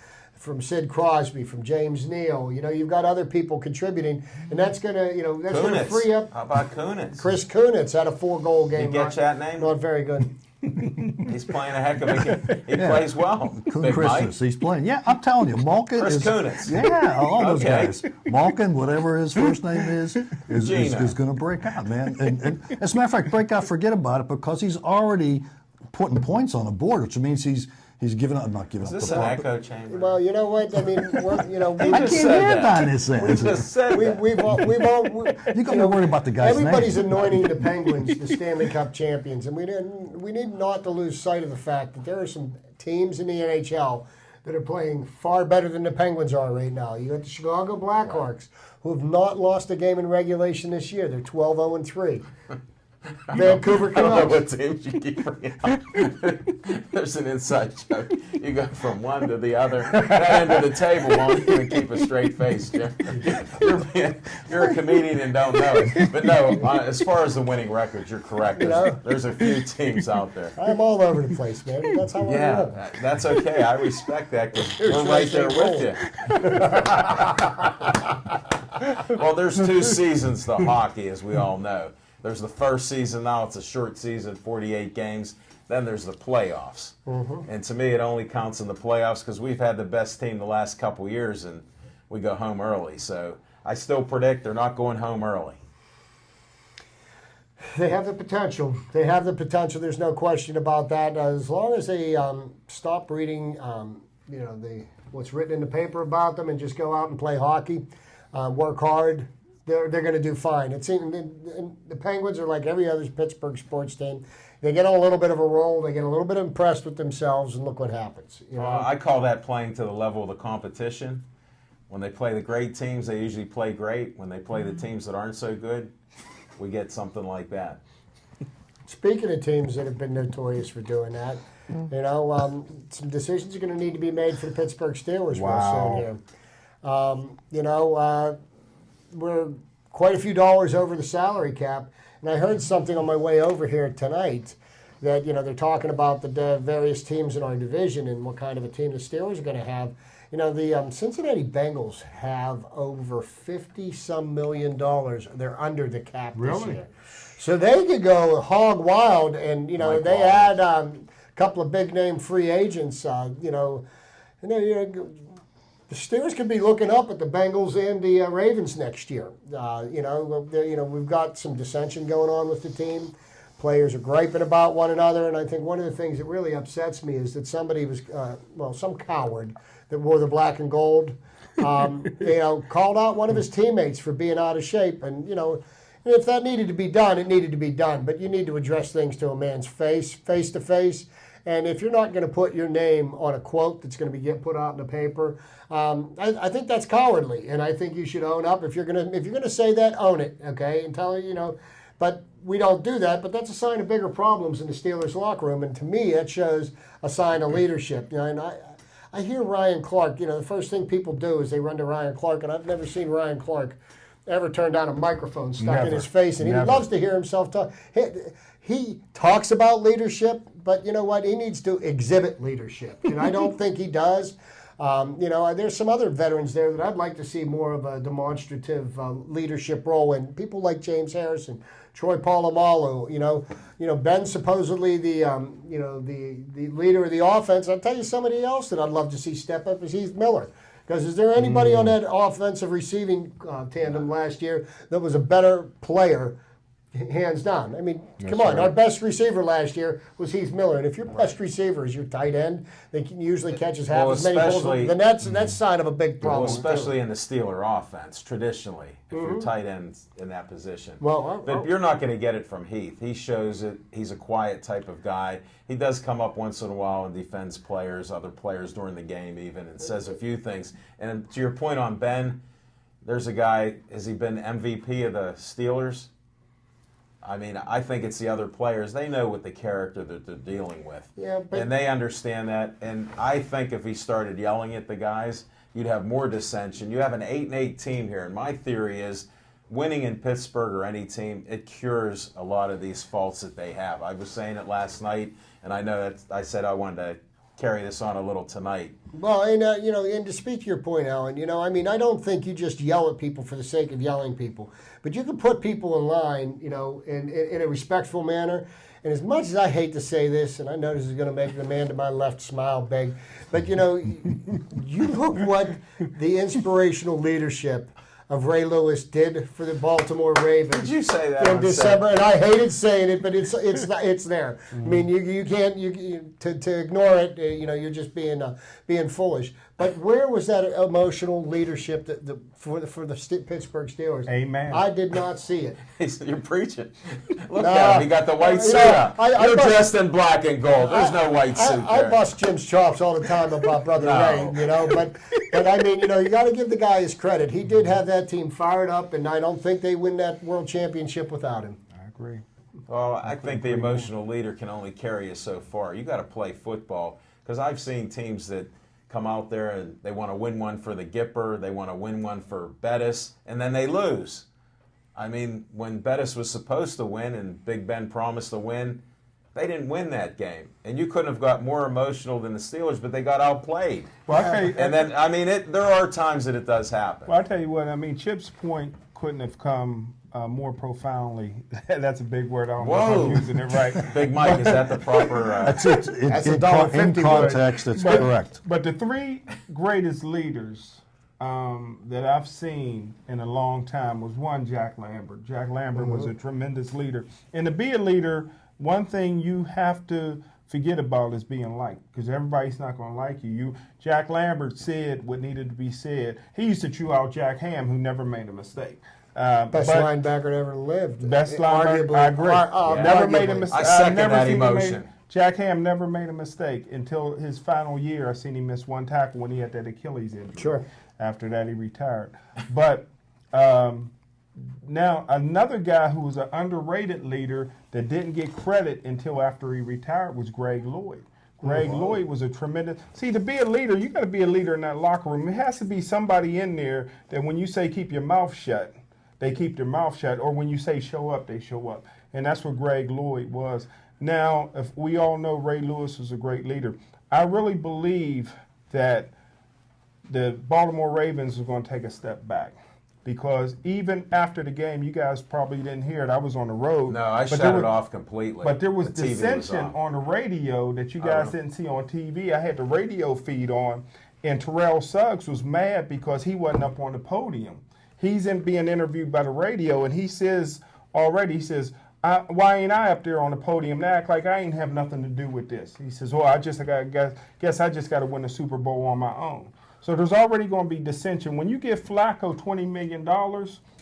Sid Crosby, from James Neal. You know, you've got other people contributing, and that's going to free up. How about Kunitz? Chris Kunitz had a 4-goal game. You get that name? Not very good. He's playing a heck of a game. He plays well. Big Mike. Christmas, he's playing. Yeah, I'm telling you, Malkin Chris is. Kunitz. Yeah, all those Okay. guys. Malkin, whatever his first name is Gino. going to break out, man. And as a matter of fact, break out, forget about it, because he's already putting points on the board, which means he's giving up, not giving Is up this the an puck. echo chamber? Well, you know what? I mean, I can't just hear said it that. on this We end. just said that. we've all You got me worried about the guy's everybody's name. anointing the Penguins the Stanley Cup champions, and we need not to lose sight of the fact that there are some teams in the NHL that are playing far better than the Penguins are right now. You got the Chicago Blackhawks, who have not lost a game in regulation this year. They're 12-0-3. Vancouver I don't know Canucks. what teams you keep bringing up. There's an inside joke. You go from one to the other. That end of the table won't even keep a straight face, Jim. You're a comedian and don't know it. But no, as far as the winning records, you're correct. There's a few teams out there. I'm all over the place, man. That's how I roll. Yeah, that's okay. I respect that because we're right there with you. Well, there's 2 seasons to hockey, as we all know. There's the first season now. It's a short season, 48 games. Then there's the playoffs. And to me, it only counts in the playoffs because we've had the best team the last couple years, and we go home early. So I still predict they're not going home early. They have the potential. They have the potential. There's no question about that. As long as they stop reading, what's written in the paper about them and just go out and play hockey, work hard, they're going to do fine. It seems the Penguins are like every other Pittsburgh sports team. They get on a little bit of a roll. They get a little bit impressed with themselves, and look what happens. You know? I call that playing to the level of the competition. When they play the great teams, they usually play great. When they play the teams that aren't so good, we get something like that. Speaking of teams that have been notorious for doing that, some decisions are going to need to be made for the Pittsburgh Steelers real soon here. We're quite a few dollars over the salary cap, and I heard something on my way over here tonight that they're talking about the various teams in our division and what kind of a team the Steelers are going to have. The Cincinnati Bengals have over $50-some million. They're under the cap this year. So they could go hog wild, and they had a couple of big name free agents. The Steelers could be looking up at the Bengals and the Ravens next year. We've got some dissension going on with the team. Players are griping about one another, and I think one of the things that really upsets me is that somebody was, some coward that wore the black and gold, called out one of his teammates for being out of shape. And, if that needed to be done, it needed to be done. But you need to address things to a man's face to face. And if you're not going to put your name on a quote that's going to be put out in the paper, I think that's cowardly. And I think you should own up. If you're going to say that, own it, okay? And tell but we don't do that. But that's a sign of bigger problems in the Steelers locker room. And to me, that shows a sign of leadership. And I hear Ryan Clark. The first thing people do is they run to Ryan Clark, and I've never seen Ryan Clark ever turn down a microphone stuck in his face, and he loves to hear himself talk. He talks about leadership, but you know what? He needs to exhibit leadership, and I don't think he does. There's some other veterans there that I'd like to see more of a demonstrative leadership role in. People like James Harrison, Troy Polamalu. Ben's supposedly the leader of the offense. I'll tell you somebody else that I'd love to see step up is Heath Miller. Because is there anybody on that offensive receiving tandem last year that was a better player, hands down? I mean, come on. Our best receiver last year was Heath Miller. And if your best receiver is your tight end, they can usually catches half as many balls. Then that's a sign of a big problem. Especially in the Steeler offense, traditionally, if your tight end's in that position. But you're not going to get it from Heath. He shows it. He's a quiet type of guy. He does come up once in a while and defends other players during the game even, and says a few things. And to your point on Ben, there's a guy, has he been MVP of the Steelers? I mean, I think it's the other players. They know what the character that they're dealing with. Yeah, but and they understand that. And I think if he started yelling at the guys, you'd have more dissension. You have an 8-8 team here, and my theory is winning in Pittsburgh or any team, it cures a lot of these faults that they have. I was saying it last night, and I know that I said I wanted to carry this on a little tonight. Well, and and to speak to your point, Alan, I mean, I don't think you just yell at people for the sake of yelling people, but you can put people in line, in a respectful manner. And as much as I hate to say this, and I know this is going to make the man to my left smile big, but you look what the inspirational leadership of Ray Lewis did for the Baltimore Ravens. Did you say that in on December? set? And I hated saying it, but it's there. I mean, you can't to ignore it. You're just being foolish. But where was that emotional leadership for the Pittsburgh Steelers? Amen. I did not see it. You're preaching. Look at him. He got the white suit on. You're dressed in black and gold. There's no white suit I there. bust Jim's chops all the time about Brother No. Ray, but I mean, you got to give the guy his credit. He did have that team fired up, and I don't think they win that world championship without him. I agree. Well, I think the emotional leader can only carry you so far. You got to play football, because I've seen teams that come out there and they want to win one for the Gipper, they want to win one for Bettis, and then they lose. I mean, when Bettis was supposed to win and Big Ben promised to win, they didn't win that game. And you couldn't have got more emotional than the Steelers, but they got outplayed. Well, I tell you, And then, I mean, there are times that it does happen. Well, I tell you what. I mean, Chip's point couldn't have come more profoundly. That's a big word. I don't know if I'm using it right. Big Mike, is that the proper... That's it. That's In $1.50 context, it's correct. But the three greatest leaders that I've seen in a long time was one, Jack Lambert. Jack Lambert was a tremendous leader. And to be a leader, one thing you have to forget about is being liked, because everybody's not going to like you. Jack Lambert said what needed to be said. He used to chew out Jack Ham, who never made a mistake. Best linebacker that ever lived. Best linebacker, I agree. Never made a mistake. I second that emotion. Jack Ham never made a mistake until his final year. I seen him miss one tackle when he had that Achilles injury. Sure. After that, he retired. But now another guy who was an underrated leader that didn't get credit until after he retired was Greg Lloyd. Greg Lloyd was a tremendous... See, to be a leader, you got to be a leader in that locker room. It has to be somebody in there that when you say keep your mouth shut, they keep their mouth shut, or when you say show up, they show up. And that's what Greg Lloyd was. Now, if we all know Ray Lewis was a great leader, I really believe that the Baltimore Ravens are going to take a step back. Because even after the game, you guys probably didn't hear it. I was on the road. No, I shut it off completely. But there was The TV was dissension off. on the radio that you guys didn't see on TV. I had the radio feed on, and Terrell Suggs was mad because he wasn't up on the podium. He's being interviewed by the radio, and he says, why ain't I up there on the podium and act like I ain't have nothing to do with this? He says, I guess I just got to win the Super Bowl on my own. So there's already going to be dissension. When you give Flacco $20 million,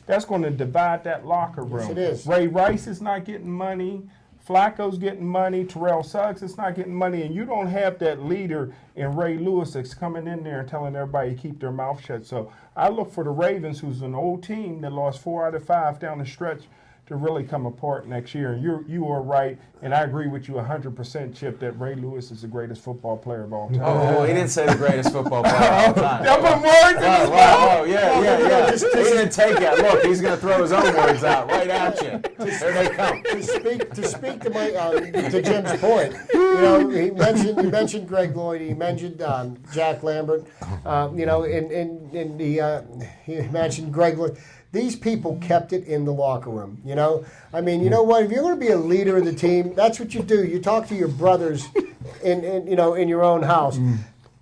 that's going to divide that locker room. Yes, it is. Ray Rice is not getting money. Flacco's getting money. Terrell Suggs is not getting money. And you don't have that leader in Ray Lewis that's coming in there and telling everybody to keep their mouth shut. So I look for the Ravens, who's an old team that lost 4 out of 5 down the stretch, to really come apart next year. And you are right, and I agree with you 100%, Chip, that Ray Lewis is the greatest football player of all time. Oh, he didn't say the greatest football player of all time. Y'all put words in his mouth. Oh, yeah. He didn't take it. Look, he's going to throw his own words out right at you. There they come. To speak to Jim's point, he mentioned Greg Lloyd, he mentioned Jack Lambert, and he mentioned Greg Lloyd. These people kept it in the locker room, I mean, you know what? If you're going to be a leader of the team, that's what you do. You talk to your brothers in your own house.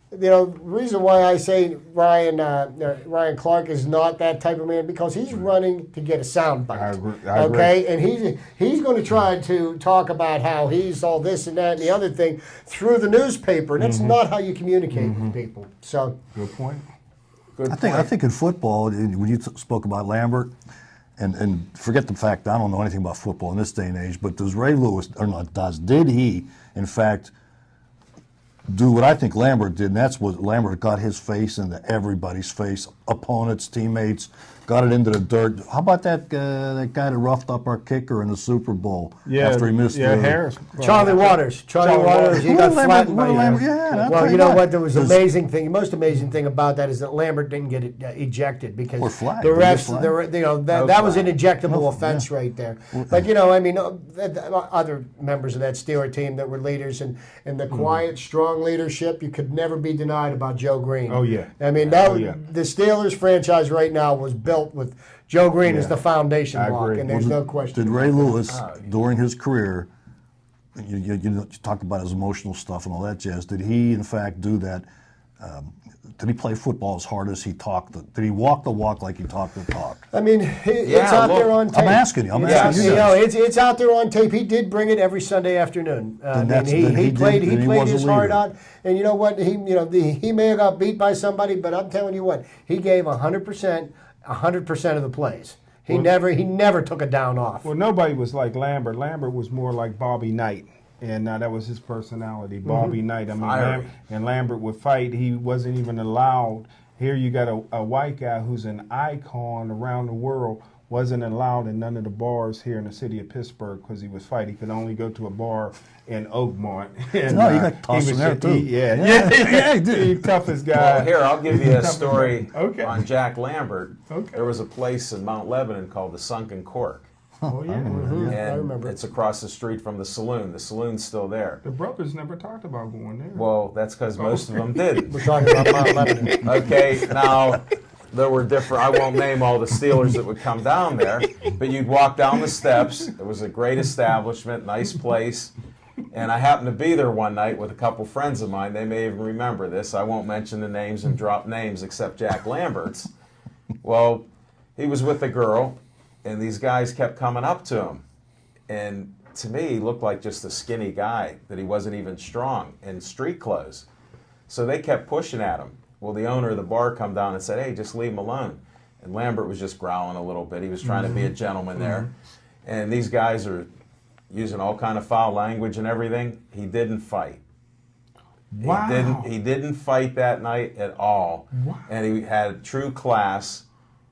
The reason why I say Ryan Clark is not that type of man, because he's running to get a sound bite. I agree. Okay, and he's going to try to talk about how he's all this and that and the other thing through the newspaper, and that's not how you communicate with people. So Good point. I think in football, when you spoke about Lambert, and forget the fact I don't know anything about football in this day and age, but did he, in fact, do what I think Lambert did, and that's what Lambert got his face into everybody's face, opponents, teammates, got it into the dirt. How about that guy that roughed up our kicker in the Super Bowl after he missed Harris. Charlie Waters. Charlie Waters. He got flattened by Lambert. Yeah, well, you know what? There was amazing thing. The most amazing thing about that is that Lambert didn't get ejected because Or flagged. the Did he get refs, flagged? that was an ejectable offense right there. But I mean, other members of that Steeler team that were leaders and the quiet, strong leadership, you could never be denied about Joe Green. Oh, yeah. I mean, the Steelers franchise right now was built with Joe Green as the foundation block, agree. and there's no question. Did Ray Lewis, during his career, you talk about his emotional stuff and all that jazz, did he, in fact, do that? Did he play football as hard as he talked? Did he walk the walk like he talked the talk? I mean, it's out there on tape. I'm asking you. I'm asking you. It's out there on tape. He did bring it every Sunday afternoon. He played his heart out, and you know what? He may have got beat by somebody, but I'm telling you what, he gave 100% of the plays. He never took a down off. Well, nobody was like Lambert. Lambert was more like Bobby Knight. And that was his personality, Bobby Knight. I mean, and Lambert would fight. He wasn't even allowed. Here you got a white guy who's an icon around the world, wasn't allowed in none of the bars here in the city of Pittsburgh because he was fighting. He could only go to a bar in Oakmont. And, no, you got tossed in there, too. Yeah, he did. The toughest guy. Well, here, I'll give you a story on Jack Lambert. Okay. There was a place in Mount Lebanon called the Sunken Cork. Oh, yeah. And I remember. it's across the street from the saloon. The saloon's still there. The brothers never talked about going there. Well, that's because most of them didn't. We're talking about Mount Lebanon. Okay, now, there were different, I won't name all the Steelers that would come down there, but you'd walk down the steps. It was a great establishment, nice place. And I happened to be there one night with a couple friends of mine. They may even remember this. I won't mention the names and drop names except Jack Lambert's. Well, he was with a girl. And these guys kept coming up to him. And to me, he looked like just a skinny guy, that he wasn't even strong, in street clothes. So they kept pushing at him. Well, the owner of the bar come down and said, hey, just leave him alone. And Lambert was just growling a little bit. He was trying to be a gentleman there. And these guys are using all kind of foul language and everything. He didn't fight. Wow. He didn't fight that night at all. Wow. And he had true class.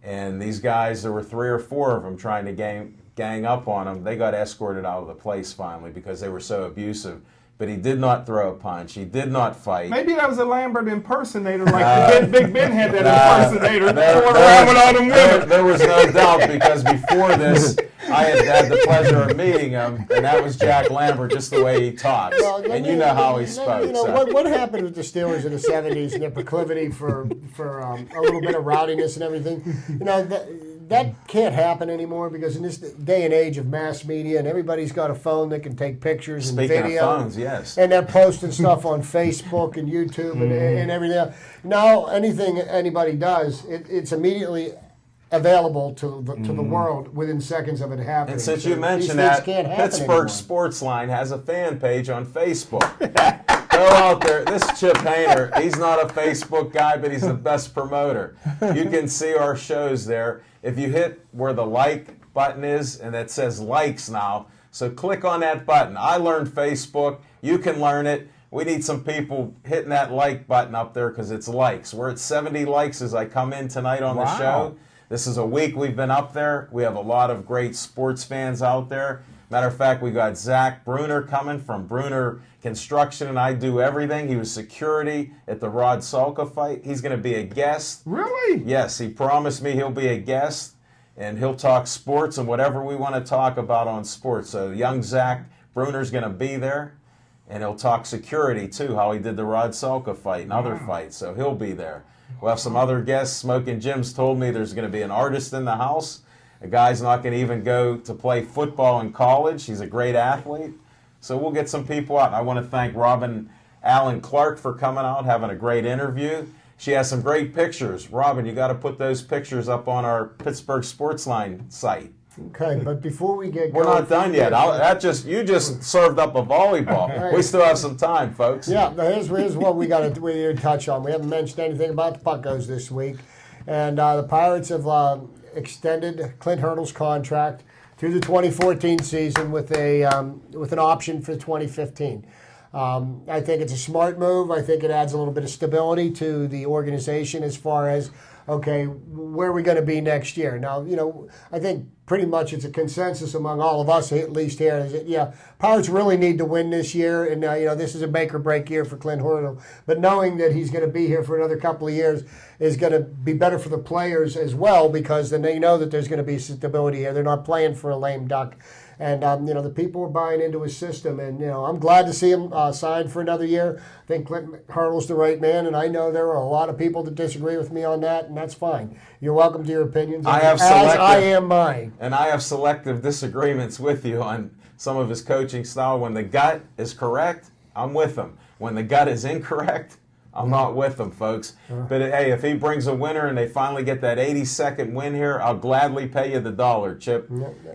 And these guys, there were 3 or 4 of them trying to gang up on him. They got escorted out of the place finally because they were so abusive. But he did not throw a punch. He did not fight. Maybe that was a Lambert impersonator, like Big Ben had that impersonator There going around with all them women. There was no doubt because before this, I had the pleasure of meeting him, and that was Jack Lambert, just the way he talks. Well, and you know how he spoke. You know, what happened with the Steelers in the 70s and their proclivity for a little bit of rowdiness and everything? You know, that can't happen anymore because in this day and age of mass media and everybody's got a phone that can take pictures and video. Speaking of phones, yes. And they're posting stuff on Facebook and YouTube and everything else. Now, anything anybody does, it's immediately available to the world within seconds of it happening. And since you mentioned that, Pittsburgh Sportsline has a fan page on Facebook. Go out there. This Chip Hayner, he's not a Facebook guy, but he's the best promoter. You can see our shows there. If you hit where the like button is, and it says likes now, so click on that button. I learned Facebook. You can learn it. We need some people hitting that like button up there because it's likes. We're at 70 likes as I come in tonight on the show. This is a week we've been up there. We have a lot of great sports fans out there. Matter of fact, we got Zach Bruner coming from Bruner Construction, and I do everything. He was security at the Rod Salka fight. He's going to be a guest. Really? Yes, he promised me he'll be a guest, and he'll talk sports and whatever we want to talk about on sports. So young Zach Bruner's going to be there, and he'll talk security, too, how he did the Rod Salka fight and other fights. So he'll be there. We'll have some other guests. Smoking Jim's told me there's going to be an artist in the house. A guy's not going to even go to play football in college. He's a great athlete. So we'll get some people out. And I want to thank Robin Allen Clark for coming out, having a great interview. She has some great pictures. Robin, you got to put those pictures up on our Pittsburgh Sportsline site. Okay, but before we get We're going, not done yet. You just served up a volleyball. Right. We still have some time, folks. Yeah, here's what we got to touch on. We haven't mentioned anything about the Puckos this week. And the Pirates have extended Clint Hurdle's contract through the 2014 season with an option for 2015. I think it's a smart move. I think it adds a little bit of stability to the organization as far as, okay, where are we going to be next year? Now, I think pretty much it's a consensus among all of us, at least here, is that, yeah, Pirates really need to win this year. And, this is a make or break year for Clint Hurdle. But knowing that he's going to be here for another couple of years is going to be better for the players as well, because then they know that there's going to be stability here. They're not playing for a lame duck. And, the people are buying into his system. And, I'm glad to see him signed for another year. I think Clint Hurdle's the right man. And I know there are a lot of people that disagree with me on that, and that's fine. You're welcome to your opinions. As I am mine. And I have selective disagreements with you on some of his coaching style. When the gut is correct, I'm with him. When the gut is incorrect, I'm not with them, folks. But, hey, if he brings a winner and they finally get that 82nd win here, I'll gladly pay you the dollar, Chip.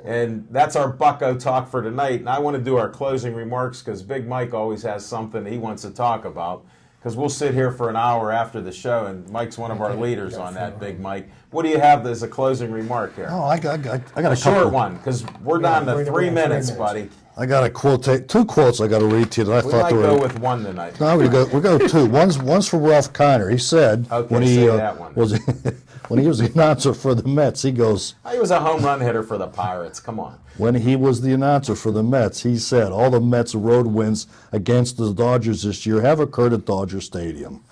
And that's our Bucko talk for tonight. And I want to do our closing remarks because Big Mike always has something he wants to talk about, because we'll sit here for an hour after the show, and Mike's one of our leaders on that, Big Mike. What do you have as a closing remark here? Oh, I got a short one, because we're down to 3 minutes, buddy. I got a quote, two quotes I got to read to you that I We thought might they were. go with one tonight. No, we go two. One's for Ralph Kiner. He said Okay, when he say that one. was when he was the announcer for the Mets, he goes, He was a home run hitter for the Pirates. Come on. when he was the announcer for the Mets, he said all the Mets road wins against the Dodgers this year have occurred at Dodger Stadium.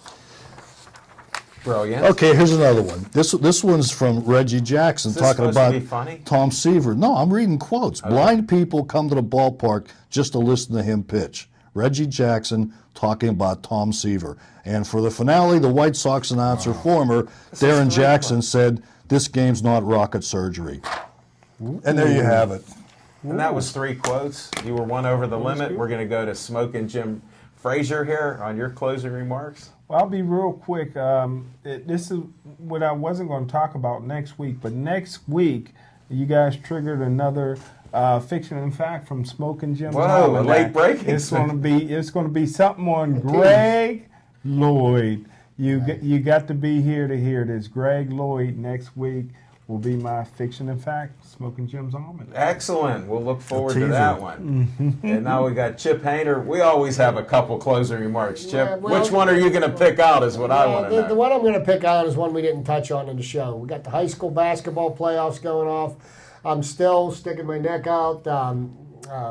Brilliant. Okay, here's another one. This one's from Reggie Jackson Is this talking supposed to about be funny? Tom Seaver. No, I'm reading quotes. Blind people come to the ballpark just to listen to him pitch. Reggie Jackson talking about Tom Seaver. And for the finale, the White Sox announcer, former Darren Jackson, said, "This game's not rocket surgery." And there you have it. And that was 3 quotes. You were one over the limit. We're going to go to Smoking Jim Frazier here on your closing remarks. Well, I'll be real quick. This is what I wasn't going to talk about next week, but next week you guys triggered another fiction and fact from Smoking Jim's Whoa, a Almanac. late breaking. It's going to be something on Greg Lloyd. You got to be here to hear this. Greg Lloyd next week will be my fiction and fact, Smoking Jim's Almanac. Excellent. We'll look forward to teaser. that one. And now we got Chip Hayner. We always have a couple closing remarks. Chip, Yeah, well, which one are you going to pick out is what I want to know. The one I'm going to pick out is one we didn't touch on in the show. We got the high school basketball playoffs going off. I'm still sticking my neck out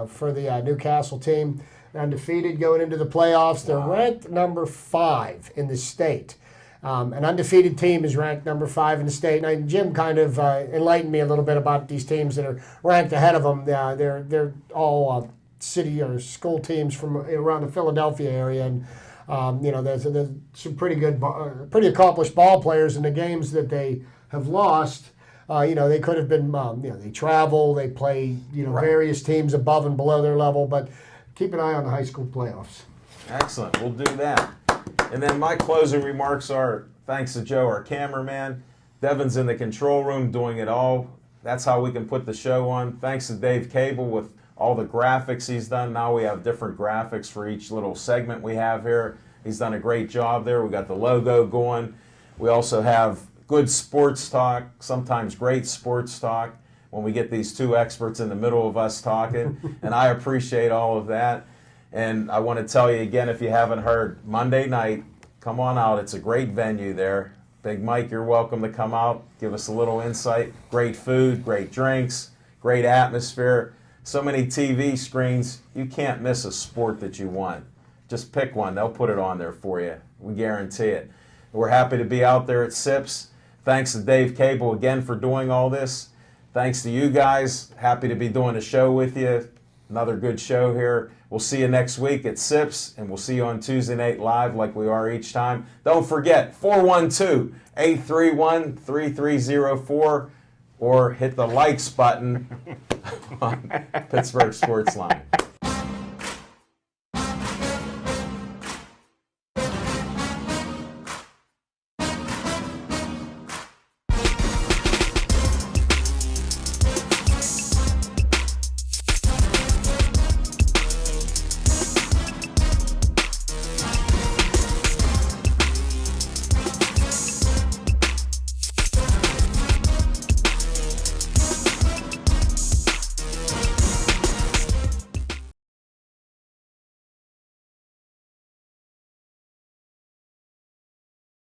for the Newcastle team. Undefeated going into the playoffs. They're ranked number 5 in the state. An undefeated team is ranked number 5 in the state. And Jim kind of enlightened me a little bit about these teams that are ranked ahead of them. They're all city or school teams from around the Philadelphia area, and there's some pretty good, pretty accomplished ball players in the games that they have lost. They could have been, they travel, they play, various teams above and below their level, but keep an eye on the high school playoffs. Excellent. We'll do that. And then my closing remarks are thanks to Joe, our cameraman. Devin's in the control room doing it all. That's how we can put the show on. Thanks to Dave Cable with all the graphics he's done. Now we have different graphics for each little segment we have here. He's done a great job there. We got the logo going. We also have good sports talk, sometimes great sports talk, when we get these 2 experts in the middle of us talking. And I appreciate all of that. And I want to tell you again, if you haven't heard, Monday night, come on out. It's a great venue there. Big Mike, you're welcome to come out, give us a little insight. Great food, great drinks, great atmosphere. So many TV screens, you can't miss a sport that you want. Just pick one. They'll put it on there for you. We guarantee it. We're happy to be out there at SIPS. Thanks to Dave Cable again for doing all this. Thanks to you guys. Happy to be doing a show with you. Another good show here. We'll see you next week at SIPS, and we'll see you on Tuesday Night Live like we are each time. Don't forget, 412-831-3304, or hit the likes button on Pittsburgh Sportsline.